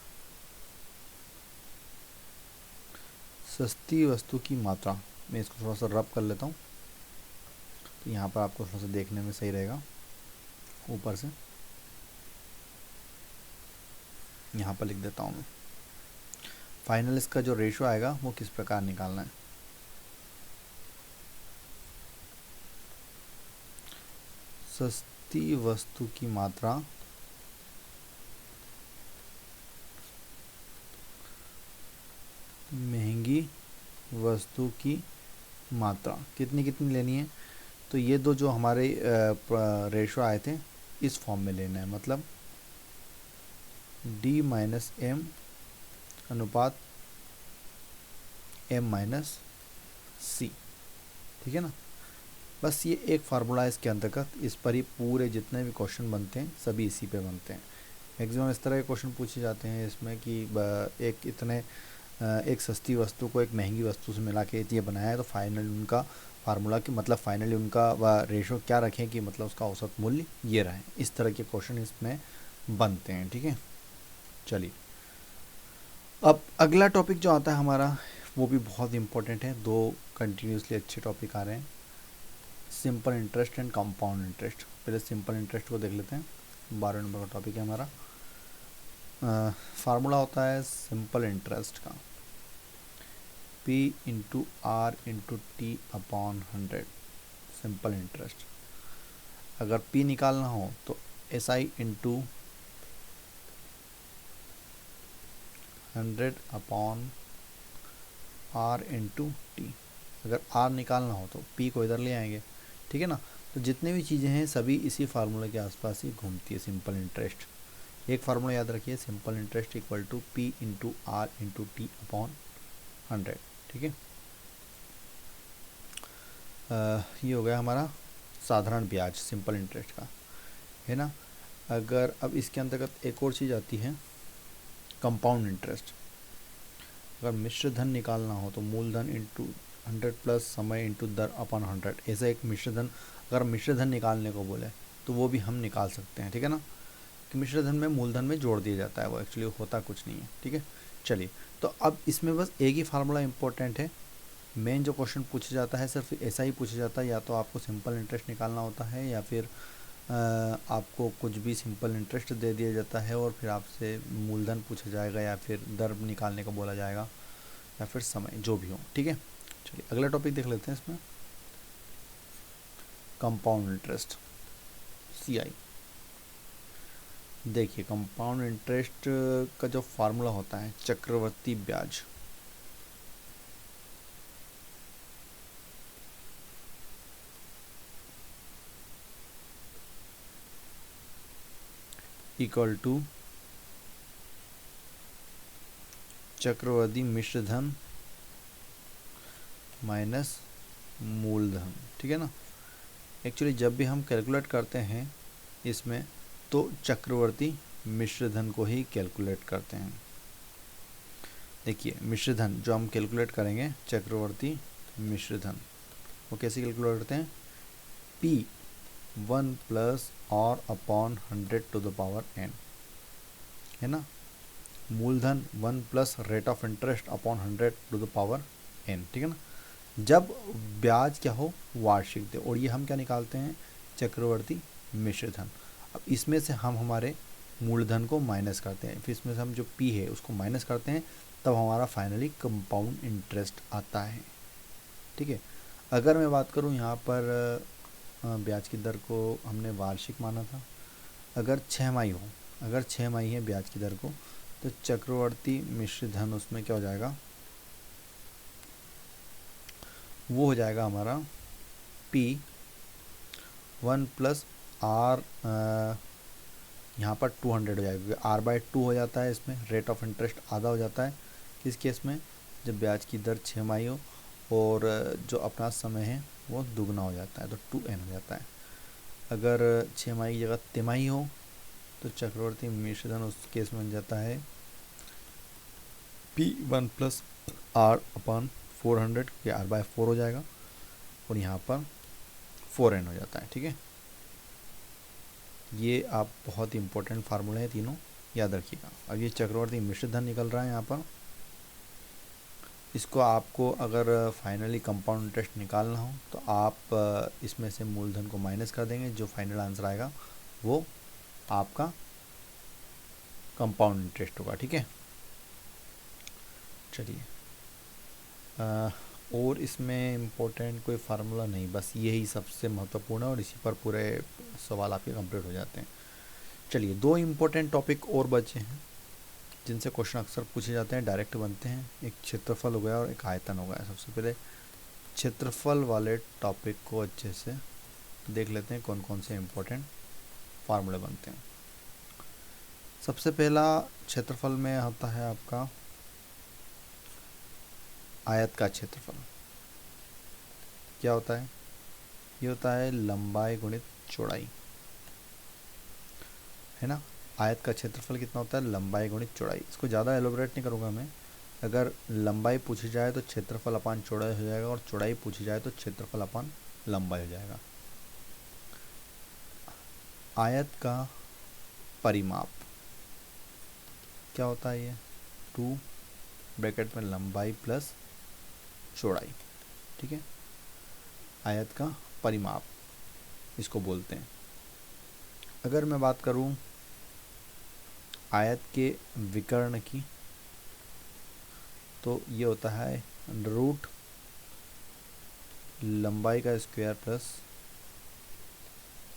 सस्ती वस्तु की मात्रा, मैं इसको थोड़ा सा रब कर लेता हूँ तो यहाँ पर आपको थोड़ा सा देखने में सही रहेगा। ऊपर से यहाँ पर लिख देता हूँ मैं, फाइनल इसका जो रेशो आएगा वो किस प्रकार निकालना है। सस्ती वस्तु की मात्रा महंगी वस्तु की मात्रा कितनी कितनी लेनी है। तो ये दो जो हमारे रेशो आए थे इस फॉर्म में लेना है, मतलब d माइनस एम अनुपात m माइनस सी, ठीक है ना। बस ये एक फार्मूला है इसके अंतर्गत, इस पर ही पूरे जितने भी क्वेश्चन बनते हैं सभी इसी पे बनते हैं। मैक्सिमम इस तरह के क्वेश्चन पूछे जाते हैं इसमें कि एक सस्ती वस्तु को एक महंगी वस्तु से मिला के ये बनाया है, तो फाइनली उनका फार्मूला कि मतलब फाइनली उनका रेशो क्या रखें कि मतलब उसका औसत मूल्य ये रहे। इस तरह के क्वेश्चन इसमें बनते हैं, ठीक है। चलिए, अब अगला टॉपिक जो आता है हमारा वो भी बहुत इंपॉर्टेंट है, दो कंटिन्यूसली अच्छे टॉपिक आ रहे हैं, simple interest and compound interest. पहले सिंपल इंटरेस्ट को देख लेते हैं, 12 नंबर का टॉपिक है हमारा। फार्मूला होता है सिंपल इंटरेस्ट का P into R into T upon 100, simple interest. अगर P निकालना हो तो SI into 100 upon R into T. अगर R निकालना हो तो P को इधर ले आएंगे, ठीक है ना। तो जितने भी चीज़ें हैं सभी इसी फार्मूले के आसपास ही घूमती है, सिंपल इंटरेस्ट। एक फार्मूला याद रखिए, simple interest equal to P into R into T upon 100, ठीक है। ये हो गया हमारा साधारण ब्याज सिंपल इंटरेस्ट का, है ना। अगर अब इसके अंतर्गत एक और चीज़ आती है कंपाउंड इंटरेस्ट। अगर मिश्र धन निकालना हो तो मूलधन इंटू 100 प्लस समय इंटू दर अपॉन 100, ऐसा एक मिश्र धन, अगर मिश्र धन निकालने को बोले तो वो भी हम निकाल सकते हैं, ठीक है ना। कि मिश्र धन में मूलधन में जोड़ दिया जाता है, वो एक्चुअली होता कुछ नहीं है, ठीक है। चलिए, तो अब इसमें बस एक ही फार्मूला इंपॉर्टेंट है। मेन जो क्वेश्चन पूछा जाता है सिर्फ ऐसा ही पूछा जाता है, या तो आपको सिंपल इंटरेस्ट निकालना होता है या फिर आपको कुछ भी सिंपल इंटरेस्ट दे दिया जाता है और फिर आपसे मूलधन पूछा जाएगा या फिर दर निकालने को बोला जाएगा या फिर समय, जो भी हो, ठीक है। चलिए अगला टॉपिक देख लेते हैं इसमें, कंपाउंड इंटरेस्ट CI। देखिए, कंपाउंड इंटरेस्ट का जो फार्मूला होता है चक्रवर्ती ब्याज, इक्वल टू चक्रवर्ती मिश्रधन माइनस मूलधन, ठीक है ना। एक्चुअली जब भी हम कैलकुलेट करते हैं इसमें तो चक्रवर्ती मिश्रधन को ही कैलकुलेट करते हैं। देखिए, मिश्रधन जो हम कैलकुलेट करेंगे चक्रवर्ती मिश्रधन, वो कैसे कैलकुलेट करते हैं, P 1 plus R upon 100 to the power n, है ना। मूलधन 1 plus rate of interest upon 100 to the power n, ठीक है ना। जब ब्याज क्या हो, वार्षिक दे, और ये हम क्या निकालते हैं, चक्रवर्ती मिश्रधन। अब इसमें से हम हमारे मूलधन को माइनस करते हैं, फिर इसमें से हम जो P है उसको माइनस करते हैं, तब हमारा फाइनली कंपाउंड इंटरेस्ट आता है, ठीक है। अगर मैं बात करूँ यहाँ पर ब्याज की दर को हमने वार्षिक माना था, अगर 6 माही हो, अगर 6 माही है ब्याज की दर को, तो चक्रवर्ती मिश्रधन उसमें क्या हो जाएगा, वो हो जाएगा हमारा P 1 प्लस R, यहाँ पर 200 हो जाएगा क्योंकि R/2 हो जाता है, इसमें रेट ऑफ इंटरेस्ट आधा हो जाता है। किस केस में, जब ब्याज की दर 6 माही हो और जो अपना समय है वो दुगना हो जाता है, तो 2n हो जाता है। अगर 6 माही की जगह तिमाही हो तो चक्रवर्ती मिश्रधन उस केस में बन जाता है P1 प्लस R अपॉन 400, ये R/4 हो जाएगा और यहाँ पर 4n हो जाता है। ठीक है, ये आप बहुत ही इंपॉर्टेंट फार्मूले हैं तीनों, याद रखिएगा। अब ये चक्रवर्ती मिश्रधन निकल रहा है यहाँ पर। इसको आपको अगर फाइनली कंपाउंड इंटरेस्ट निकालना हो तो आप इसमें से मूलधन को माइनस कर देंगे, जो फाइनल आंसर आएगा वो आपका कंपाउंड इंटरेस्ट होगा। ठीक है, चलिए और इसमें इम्पोर्टेंट कोई फार्मूला नहीं, बस यही सबसे महत्वपूर्ण है और इसी पर पूरे सवाल आपके कंप्लीट हो जाते हैं। चलिए, दो इम्पोर्टेंट टॉपिक और बचे हैं जिनसे क्वेश्चन अक्सर पूछे जाते हैं, डायरेक्ट बनते हैं। एक क्षेत्रफल हो गया और एक आयतन हो गया। सबसे पहले क्षेत्रफल वाले टॉपिक को अच्छे से देख लेते हैं, कौन कौन से इम्पोर्टेंट फार्मूले बनते हैं। सबसे पहला क्षेत्रफल में होता है आपका आयत का क्षेत्रफल। क्या होता है? ये होता है लंबाई गुणित चौड़ाई, है ना। आयत का क्षेत्रफल कितना होता है? लंबाई गुणित चौड़ाई। इसको ज़्यादा एलोबरेट नहीं करूँगा मैं। अगर लंबाई पूछी जाए तो क्षेत्रफल अपान चौड़ाई हो जाएगा, और चौड़ाई पूछी जाए तो क्षेत्रफल अपान लंबाई हो जाएगा। आयत का परिमाप क्या होता है? ये 2 ब्रैकेट में लंबाई प्लस चौड़ाई। ठीक है, आयत का परिमाप इसको बोलते हैं। अगर मैं बात करूं आयत के विकर्ण की, तो ये होता है रूट लंबाई का स्क्वायर प्लस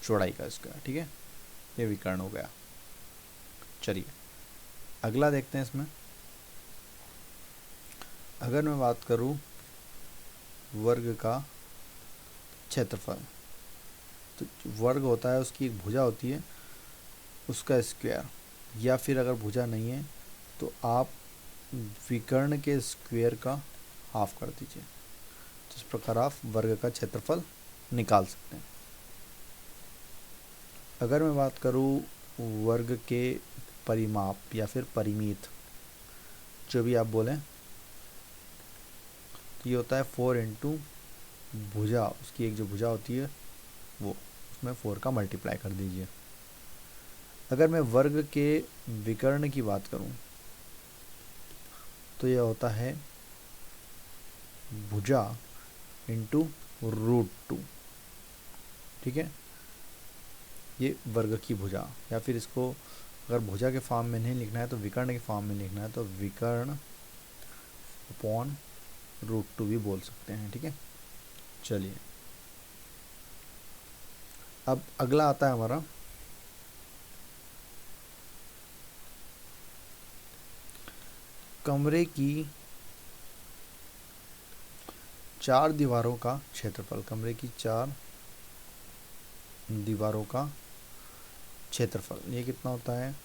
चौड़ाई का स्क्वायर। ठीक है, ये विकर्ण हो गया। चलिए अगला देखते हैं। इसमें अगर मैं बात करूं वर्ग का क्षेत्रफल, तो वर्ग होता है, उसकी एक भुजा होती है, उसका स्क्वायर, या फिर अगर भुजा नहीं है तो आप विकर्ण के स्क्वायर का हाफ कर दीजिए। तो इस प्रकार आप वर्ग का क्षेत्रफल निकाल सकते हैं। अगर मैं बात करूं वर्ग के परिमाप या फिर परिमित, जो भी आप बोलें, तो ये होता है 4 इंटू भुजा, उसकी एक जो भुजा होती है वो, उसमें 4 का मल्टीप्लाई कर दीजिए। अगर मैं वर्ग के विकर्ण की बात करूं तो यह होता है भुजा इंटू √2। ठीक है, ये वर्ग की भुजा, या फिर इसको अगर भुजा के फॉर्म में नहीं लिखना है तो विकर्ण के फॉर्म में लिखना है तो विकर्ण अपॉन √2 भी बोल सकते हैं। ठीक है, चलिए अब अगला आता है हमारा कमरे की 4 दीवारों का क्षेत्रफल। कमरे की 4 दीवारों का क्षेत्रफल ये कितना होता है?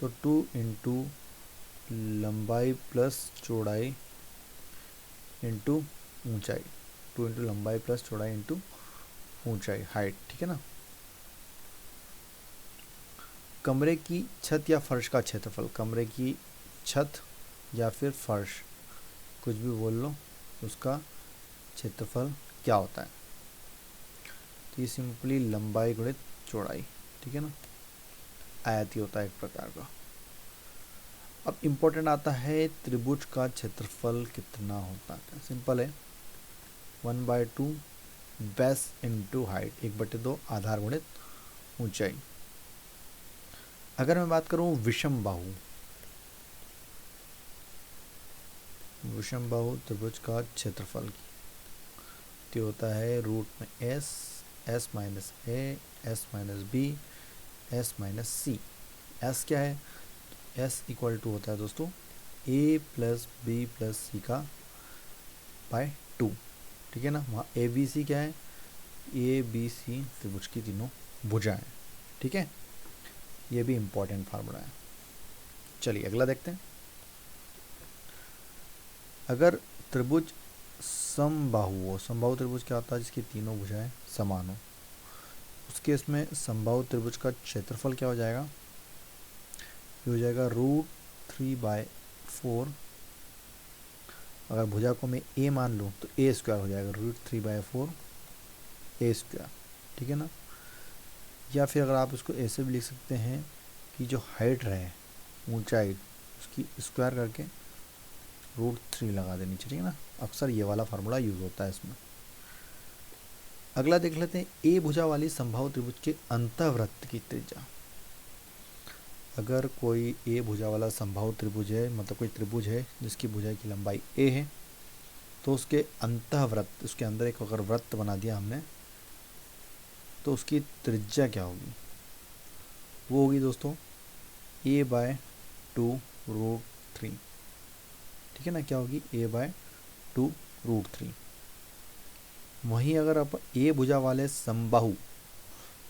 तो 2 इंटू लंबाई प्लस चौड़ाई इंटू ऊंचाई। 2 इंटू लंबाई प्लस चौड़ाई इंटू ऊंचाई, हाइट। ठीक है ना। कमरे की छत या फर्श का क्षेत्रफल। कमरे की छत या फिर फर्श, कुछ भी बोल लो, उसका क्षेत्रफल क्या होता है? तो ये सिंपली लंबाई गुणित चौड़ाई। ठीक है ना, आयत ही होता है एक प्रकार का। अब इम्पोर्टेंट आता है त्रिभुज का क्षेत्रफल कितना होता है। सिंपल है, 1/2 बेस इंटू हाइट, 1/2 आधार गुणित ऊंचाई। अगर मैं बात करूं विषम बाहु, विषम बाहु त्रिभुज का क्षेत्रफल की, तो होता है रूट में S, S minus A, S minus B, S minus C. S क्या है? एस इक्वल टू होता है दोस्तों A plus B plus C का बाय 2। ठीक है ना, वहाँ ए बी सी क्या है? ए बी सी त्रिभुज की तीनों भुजाएं। ठीक है, ये भी इम्पोर्टेंट फार्मूला है। चलिए अगला देखते हैं। अगर त्रिभुज समबाहु हो, समबाहु त्रिभुज क्या होता है? जिसकी तीनों भुजाएं समान हो। उस केस में समबाहु त्रिभुज का क्षेत्रफल क्या हो जाएगा? ये हो जाएगा √3/4। अगर भुजा को मैं ए मान लूँ तो ए स्क्वायर हो जाएगा √3/4 ए स्क्वायर, ठीक है ना। या फिर अगर आप इसको ऐसे भी लिख सकते हैं कि जो हाइट रहे, ऊंचाई, उसकी स्क्वायर करके √3 लगा देनी चाहिए, ठीक है ना। अक्सर ये वाला फार्मूला यूज़ होता है इसमें। अगला देख लेते हैं ए भुजा वाली समबाहु त्रिभुज के अंतःवृत्त की त्रिज्या। अगर कोई ए भुजा वाला समबाहु त्रिभुज है, मतलब कोई त्रिभुज है जिसकी भुजा की लंबाई ए है, तो उसके अंतःवृत्त, उसके अंदर एक अगर वृत्त बना दिया हमने, तो उसकी त्रिज्या क्या होगी? वो होगी दोस्तों a/2√3, ठीक है ना। क्या होगी? a/2√3। वहीं अगर आप ए भुजा वाले समबाहु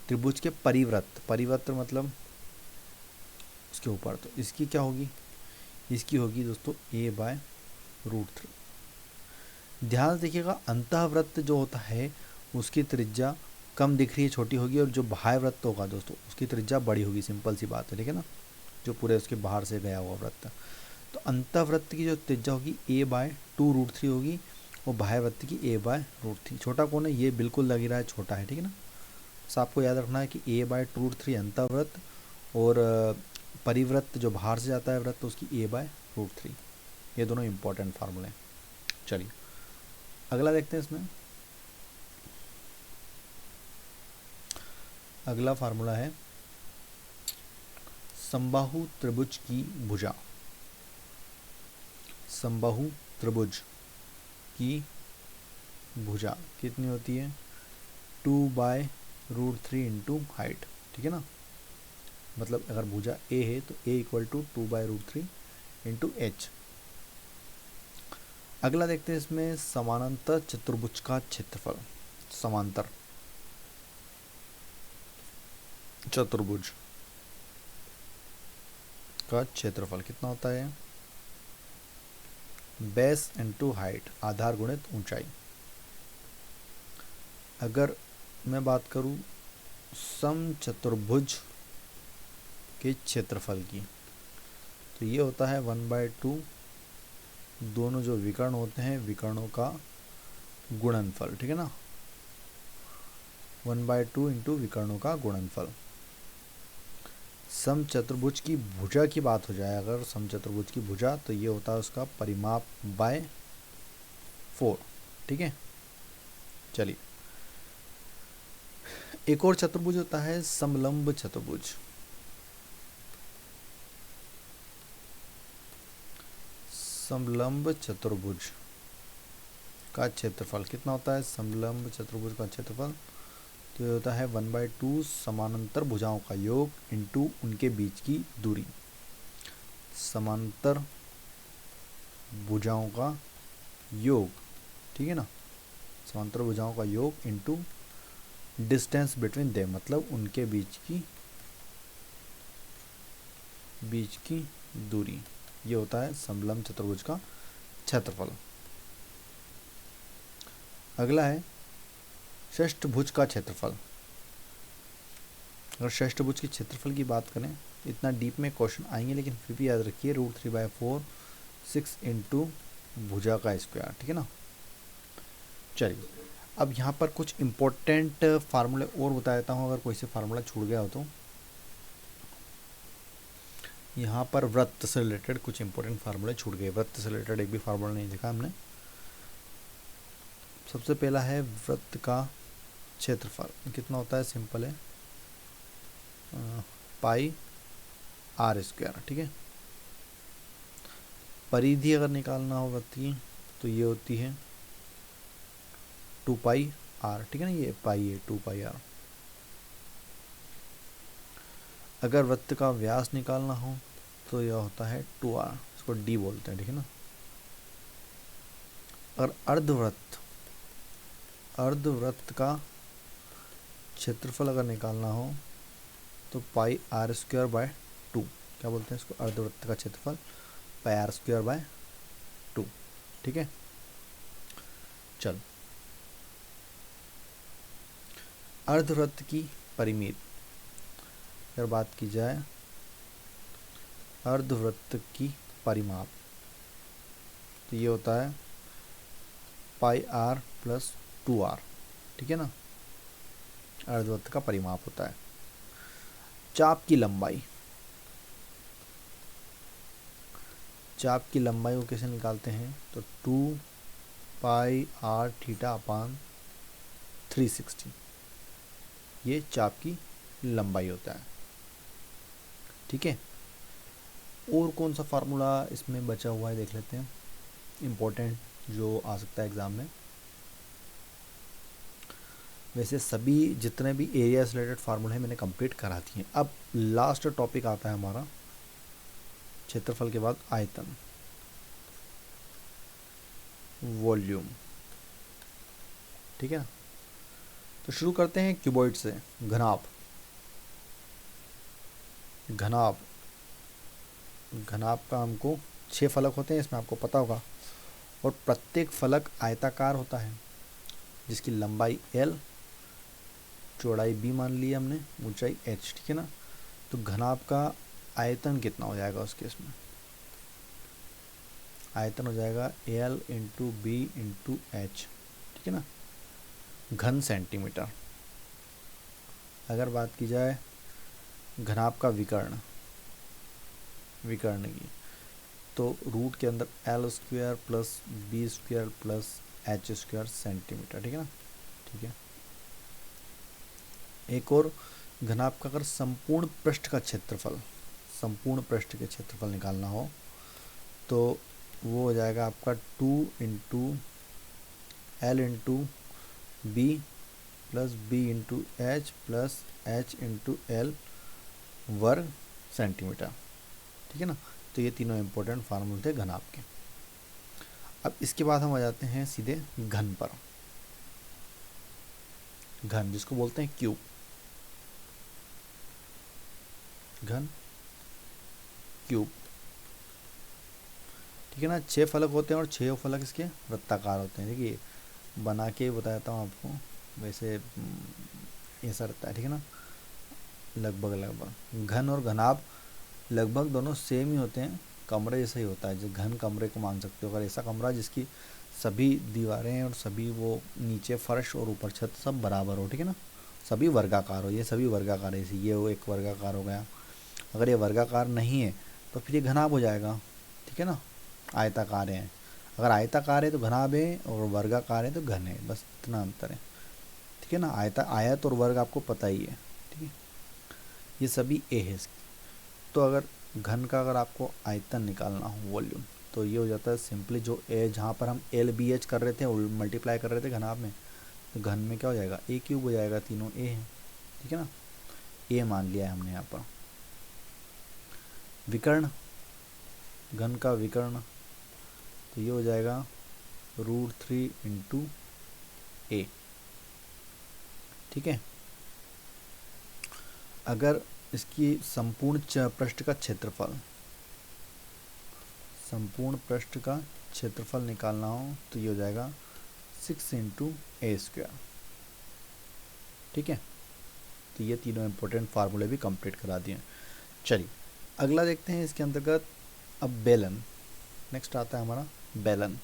त्रिभुज के परिवृत्त, परिवृत्त मतलब उसके ऊपर, तो इसकी क्या होगी? इसकी होगी दोस्तों a/√3। ध्यान से देखिएगा, अंतःवृत्त जो होता है उसकी त्रिज्या कम दिख रही है, छोटी होगी, और जो बाह्य वृत्त होगा दोस्तों उसकी त्रिज्या बड़ी होगी। सिंपल सी बात है, ठीक है ना, जो पूरे उसके बाहर से गया हुआ वृत्त। तो अंतःवृत्त की जो त्रिज्या होगी a/2√3 होगी, और बाह्य वृत्त की a/√3। छोटा कौन है? ये बिल्कुल लग रहा है छोटा है, ठीक है ना। बस आपको याद रखना है कि a/2√3 अंतःवृत्त, और परिवृत्त जो बाहर से जाता है वृत्त उसकी a/√3। ये दोनों इंपॉर्टेंट फार्मूले हैं। चलिए अगला देखते हैं। इसमें अगला फार्मूला है समबाहु त्रिभुज की भुजा। समबाहु त्रिभुज की भुजा कितनी होती है? 2/√3 इंटू हाइट, ठीक है ना। मतलब अगर भुजा ए है तो a = 2/√3 इंटू एच। अगला देखते हैं इसमें समानांतर चतुर्भुज का क्षेत्रफल। समांतर चतुर्भुज का क्षेत्रफल कितना होता है? बेस इंटू हाइट, आधार गुणित ऊंचाई। अगर मैं बात करूं समचतुर्भुज के क्षेत्रफल की, तो ये होता है 1/2 दोनों जो विकर्ण होते हैं विकर्णों का गुणनफल, ठीक है ना। 1/2 इंटू विकर्णों का गुणनफल। समचतुर्भुज की भुजा की बात हो जाए, अगर समचतुर्भुज की भुजा, तो ये होता है उसका परिमाप बाय 4, ठीक है। चलिए एक और चतुर्भुज होता है समलंब चतुर्भुज। समलंब चतुर्भुज का क्षेत्रफल कितना होता है? समलंब चतुर्भुज का क्षेत्रफल तो ये होता है 1/2 समानांतर भुजाओं का योग इंटू उनके बीच की दूरी। समांतर भुजाओं का योग, ठीक है ना, समांतर भुजाओं का योग इंटू डिस्टेंस बिटवीन देम, मतलब उनके बीच की दूरी। ये होता है समलंब चतुर्भुज का क्षेत्रफल। अगला है षष्ठभुज का क्षेत्रफल। अगर षष्ठभुज के क्षेत्रफल की बात करें, इतना डीप में क्वेश्चन आएंगे, लेकिन फिर भी याद रखिए √3/4 6 इंटू भुजा का स्क्वायर, ठीक है ना। चलिए अब यहाँ पर कुछ इम्पोर्टेंट फार्मूले और बता देता हूँ, अगर कोई से फार्मूला छूट गया हो तो। यहाँ पर वृत्त से रिलेटेड कुछ इंपॉर्टेंट फार्मूले छूट गए। वृत्त से रिलेटेड एक भी फार्मूला नहीं देखा हमने। सबसे पहला है वृत्त का क्षेत्रफल कितना होता है? सिंपल है πr², ठीक है। परिधि अगर निकालना हो वृत्त की तो ये होती है 2πr, ठीक है ना। ये पाई है 2πr। अगर वृत्त का व्यास निकालना हो तो यह होता है 2r, इसको d बोलते हैं, ठीक है ना। अगर अर्धवृत्त का क्षेत्रफल अगर निकालना हो तो πr²/2, क्या बोलते हैं इसको? अर्धवृत्त का क्षेत्रफल πr²/2, ठीक है। चल अर्धवृत्त की परिमिति अगर बात की जाए अर्धवृत्त की परिमाप, तो ये होता है पाई आर प्लस 2r, ठीक है ना, अर्धवृत्त का परिमाप होता है। चाप की लंबाई, चाप की लंबाई को कैसे निकालते हैं, तो 2 पाई आर थीटा अपान 360, ये चाप की लंबाई होता है, ठीक है। और कौन सा फार्मूला इसमें बचा हुआ है देख लेते हैं, इम्पोर्टेंट जो आ सकता है एग्ज़ाम में। वैसे सभी जितने भी एरिया से रिलेटेड फार्मूले हैं मैंने कंप्लीट करा दिए हैं। अब लास्ट टॉपिक आता है हमारा क्षेत्रफल के बाद आयतन, वॉल्यूम, ठीक है। तो शुरू करते हैं क्यूबॉइड से। घनाभ, घनाभ, घनाभ का हमको 6 फलक होते हैं, इसमें आपको पता होगा, और प्रत्येक फलक आयताकार होता है जिसकी लंबाई L, चौड़ाई B मान ली हमने, ऊंचाई H, ठीक है ना। तो घनाभ का आयतन कितना हो जाएगा उस केस में, आयतन हो जाएगा L into B into H, ठीक है ना, घन सेंटीमीटर। अगर बात की जाए घनाभ का विकर्ण, विकर्ण की, तो रूट के अंदर L square plus B square plus H square centimetre, ठीक है ना, ठीक है। एक और घनाभ का अगर संपूर्ण पृष्ठ का क्षेत्रफल, संपूर्ण पृष्ठ के क्षेत्रफल निकालना हो तो वो हो जाएगा आपका 2 into L into B plus B into H plus H into L वर्ग सेंटीमीटर, ठीक है ना। तो ये तीनों इंपॉर्टेंट फार्मूले थे घनाभ के। अब इसके बाद हम आ जाते हैं सीधे घन पर। घन जिसको बोलते हैं क्यूब, घन क्यूब, ठीक है ना। 6 फलक होते हैं और 6 फलक इसके वृत्ताकार होते हैं। देखिए बना के बता देता हूँ आपको, वैसे ऐसा रहता है, ठीक है ना, लगभग लगभग। घन और घनाभ लगभग दोनों सेम ही होते हैं, कमरे जैसा ही होता है। जो घन कमरे को मान सकते हो, अगर ऐसा कमरा जिसकी सभी दीवारें और सभी वो नीचे फर्श और ऊपर छत सब बराबर हो, ठीक है ना, सभी वर्गाकार हो, ये सभी वर्गाकार है। जैसे ये वो एक वर्गाकार हो गया, अगर ये वर्गाकार नहीं है तो फिर ये घनाभ हो जाएगा, ठीक है ना। आयताकार है, अगर आयताकार है तो घनाभ है, और वर्गाकार है तो घन है, बस इतना अंतर है, ठीक है ना। आयत और वर्ग आपको पता ही है, ठीक है, ये सभी ए है इसकी। तो अगर घन का अगर आपको आयतन निकालना हो, वॉल्यूम, तो ये हो जाता है सिंपली जो ए, जहाँ पर हम LBH कर रहे थे मल्टीप्लाई कर रहे थे घनाभ में, तो घन में क्या हो जाएगा, A क्यूब हो जाएगा, तीनों ए है, ठीक है ना, ए मान लिया है हमने यहाँ पर। विकर्ण, घन का विकर्ण, तो ये हो जाएगा √3 इंटू ए, ठीक है। अगर इसकी संपूर्ण पृष्ठ का क्षेत्रफल, संपूर्ण पृष्ठ का क्षेत्रफल निकालना हो तो ये हो जाएगा 6 इंटू ए स्क्वायर, ठीक है। तो ये तीनों इंपॉर्टेंट फार्मूले भी कंप्लीट करा दिए। चलिए अगला देखते हैं इसके अंतर्गत। अब बेलन, नेक्स्ट आता है हमारा बेलन।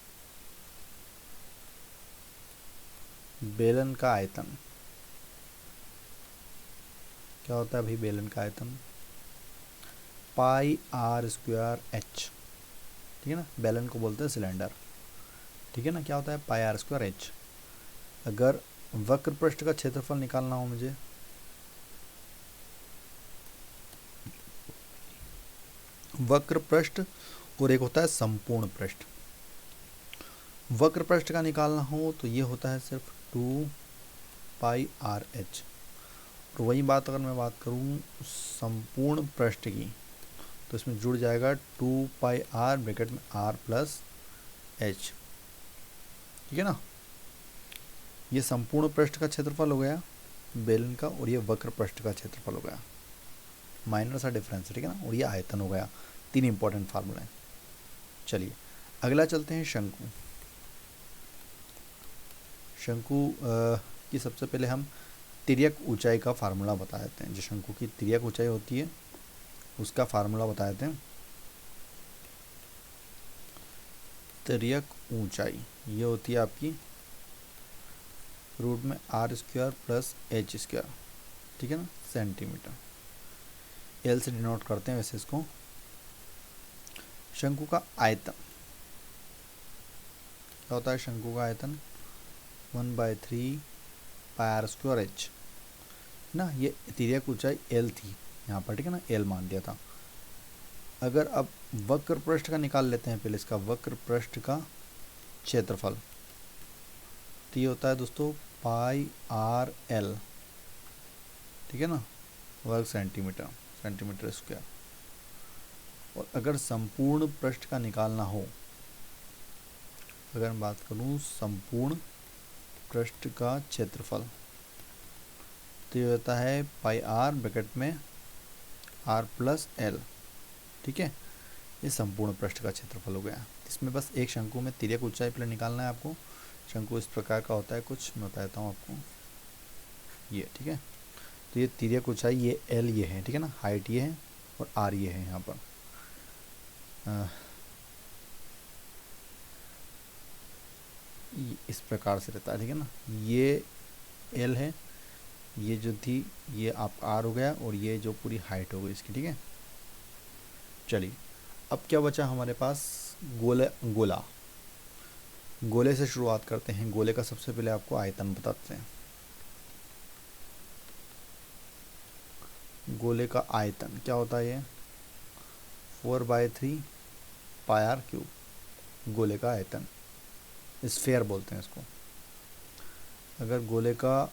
बेलन का आयतन क्या होता है भाई, बेलन का आयतन पाई आर स्क्वायर एच, ठीक है ना। बेलन को बोलते हैं सिलेंडर, ठीक है ना। क्या होता है, पाई आर स्क्वायर एच। अगर वक्र पृष्ठ का क्षेत्रफल निकालना हो मुझे, वक्र पृष्ठ और एक होता है संपूर्ण पृष्ठ। वक्र पृष्ठ का निकालना हो तो ये होता है सिर्फ 2 पाई आर एच। और वही बात अगर मैं बात करूँ संपूर्ण पृष्ठ की, तो इसमें जुड़ जाएगा 2 पाई आर ब्रैकेट में आर प्लस एच, ठीक है ना। ये संपूर्ण पृष्ठ का क्षेत्रफल हो गया बेलन का, और ये वक्र पृष्ठ का क्षेत्रफल हो गया, माइनर सा डिफरेंस, ठीक है ना। और ये आयतन हो गया। तीन इंपॉर्टेंट फार्मूले हैं। चलिए अगला चलते हैं शंकु। शंकु की सबसे पहले हम तिर्यक ऊंचाई का फार्मूला बता देते हैं। जो शंकु की तिर्यक ऊंचाई होती है उसका फार्मूला बता देते हैं। तिर्यक ऊंचाई ये होती है आपकी रूट में r² प्लस h², ठीक है ना, सेंटीमीटर। एल से डिनोट करते हैं वैसे इसको। शंकु का आयतन क्या होता है? शंकु का आयतन 1/3 πr² h ना। ये तिर्यक ऊंचाई एल थी यहाँ पर, ठीक है ना, एल मान दिया था। अगर अब वक्र पृष्ठ का निकाल लेते हैं पहले, इसका वक्र पृष्ठ का क्षेत्रफल तो ये होता है दोस्तों πr_l, ठीक है ना, वर्ग सेंटीमीटर, सेंटीमीटर स्क्वायर। और अगर संपूर्ण पृष्ठ का निकालना हो, अगर मैं बात करूं संपूर्ण पृष्ठ का क्षेत्रफल तो ये होता है πr ब्रैकेट में r+l, ठीक है। ये संपूर्ण पृष्ठ का क्षेत्रफल हो गया। इसमें बस एक शंकु में तिर्यक ऊंचाई पहले निकालना है आपको। शंकु इस प्रकार का होता है कुछ, मैं बताता हूँ आपको, ये, ठीक है। तो ये तिर्यक ऊंचाई ये l ये है, ठीक है ना, हाइट ये है और r ये है यहाँ पर। इस प्रकार से रहता है, ठीक है ना। ये l है, ये जो थी ये आप r हो गया और ये जो पूरी हाइट हो गई इसकी, ठीक है। चलिए अब क्या बचा हमारे पास? गोला। गोले से शुरुआत करते हैं। गोले का सबसे पहले आपको आयतन बताते हैं। गोले का आयतन क्या होता है? ये 4/3 πr³ गोले का आयतन, स्फीयर बोलते हैं इसको। अगर गोले का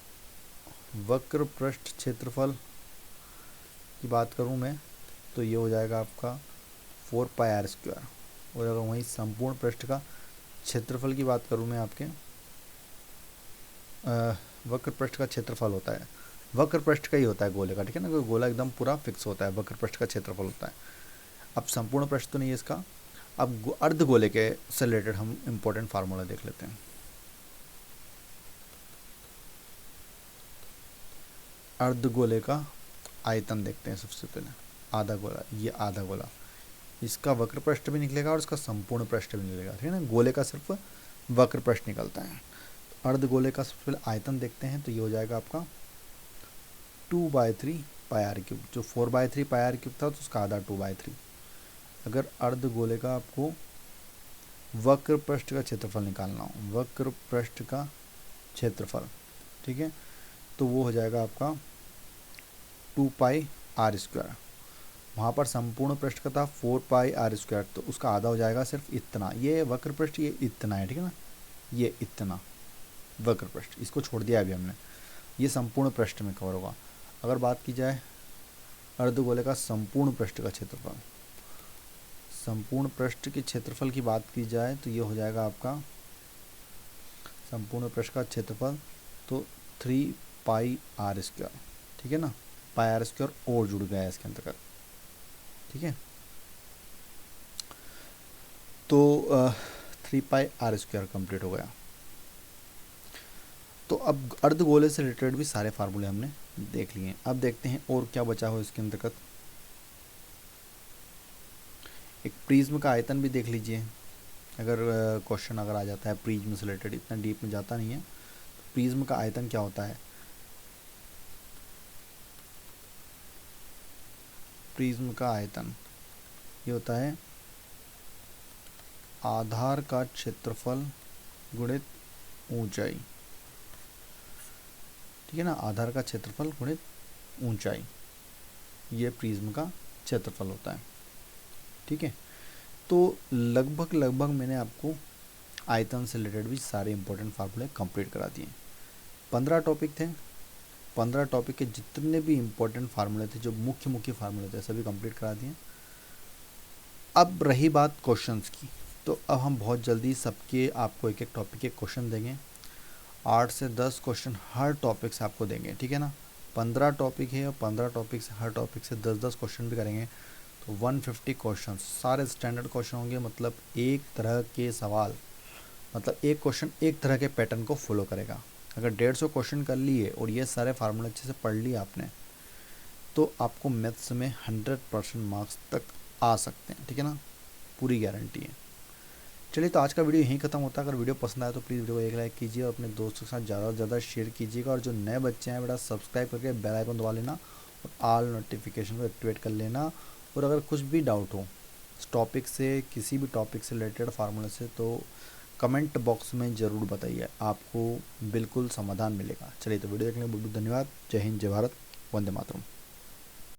वक्र पृष्ठ क्षेत्रफल की बात करूं मैं तो ये हो जाएगा आपका 4πr²। और अगर वहीं संपूर्ण पृष्ठ का क्षेत्रफल की बात करूं मैं, आपके वक्र पृष्ठ का क्षेत्रफल होता है, वक्र पृष्ठ का ही होता है गोले का, ठीक है ना, क्योंकि गोला एकदम पूरा फिक्स होता है, वक्र पृष्ठ का क्षेत्रफल होता है। अब संपूर्ण पृष्ठ तो नहीं है इसका। अब अर्धगोले के से रिलेटेड हम इम्पोर्टेंट फार्मूला देख लेते हैं। अर्धगोले का आयतन देखते हैं सबसे पहले। आधा गोला, ये आधा गोला, इसका वक्र पृष्ठ भी निकलेगा और इसका संपूर्ण पृष्ठ भी निकलेगा, ठीक है ना। गोले का सिर्फ वक्र पृष्ठ निकलता है। अर्धगोले का सबसे पहले आयतन देखते हैं तो ये हो जाएगा आपका 2/3 πr³। जो 4/3 πr³ था तो उसका आधा 2/3। अगर अर्धगोले का आपको वक्र पृष्ठ का क्षेत्रफल निकालना हो, वक्र पृष्ठ का क्षेत्रफल, ठीक है, तो वो हो जाएगा आपका 2πr²। वहाँ पर संपूर्ण पृष्ठ का था 4πr², तो उसका आधा हो जाएगा सिर्फ इतना। ये वक्र पृष्ठ ये इतना है, ठीक है ना, ये इतना वक्र पृष्ठ, इसको छोड़ दिया अभी हमने, ये संपूर्ण पृष्ठ में कवर होगा। अगर बात की जाए अर्धगोले का संपूर्ण पृष्ठ का क्षेत्रफल, संपूर्ण पृष्ठ के क्षेत्रफल की बात की जाए तो ये हो जाएगा आपका संपूर्ण पृष्ठ का क्षेत्रफल तो 3πr², ठीक है ना, πr² और जुड़ गया है इसके अंतर्गत, ठीक है। तो 3πr² कंप्लीट हो गया। तो अब अर्धगोले से रिलेटेड भी सारे फार्मूले हमने देख लिए। अब देखते हैं और क्या बचा हो इसके अंतर्गत। एक प्रिज्म का आयतन भी देख लीजिए। अगर क्वेश्चन अगर आ जाता है प्रिज्म से रिलेटेड, इतना डीप में जाता नहीं है, तो प्रिज्म का आयतन क्या होता है? प्रिज्म का आयतन ये होता है आधार का क्षेत्रफल गुणित ऊंचाई, ठीक है ना, आधार का क्षेत्रफल गुणित ऊंचाई, ये प्रिज्म का क्षेत्रफल होता है, ठीक है। तो लगभग मैंने आपको आयतन से रिलेटेड भी सारे इंपॉर्टेंट फार्मूले कंप्लीट करा दिए। 15 टॉपिक थे, 15 टॉपिक के जितने भी इम्पोर्टेंट फार्मूले थे, जो मुख्य फार्मूले थे, सभी कंप्लीट करा दिए। अब रही बात क्वेश्चंस की, तो अब हम बहुत जल्दी सबके आपको एक एक टॉपिक के क्वेश्चन देंगे। 8 से 10 क्वेश्चन हर टॉपिक से आपको देंगे, ठीक है ना। 15 टॉपिक है और 15 टॉपिक से हर टॉपिक से 10-10 क्वेश्चन भी करेंगे, तो 150 क्वेश्चन, सारे स्टैंडर्ड क्वेश्चन होंगे। मतलब एक तरह के सवाल, मतलब एक क्वेश्चन एक तरह के पैटर्न को फॉलो करेगा। अगर 150 क्वेश्चन कर लिए और ये सारे फार्मूले अच्छे से पढ़ लिए आपने, तो आपको मैथ्स में 100% मार्क्स तक आ सकते हैं, ठीक है ना, पूरी गारंटी है। चलिए, तो आज का वीडियो यहीं खत्म होता है। अगर वीडियो पसंद आया तो प्लीज़ वीडियो को एक लाइक कीजिए और अपने दोस्तों के साथ ज़्यादा से ज़्यादा शेयर कीजिएगा। और जो नए बच्चे हैं बेटा, सब्सक्राइब करके बेल आइकन दबा लेना और ऑल नोटिफिकेशन को एक्टिवेट कर लेना। और अगर कुछ भी डाउट हो इस टॉपिक से, किसी भी टॉपिक से रिलेटेड, फार्मूला से, तो कमेंट बॉक्स में ज़रूर बताइए, आपको बिल्कुल समाधान मिलेगा। चलिए, तो वीडियो देखने के लिए बहुत बहुत धन्यवाद। जय हिंद, जय भारत, वंदे मातरम।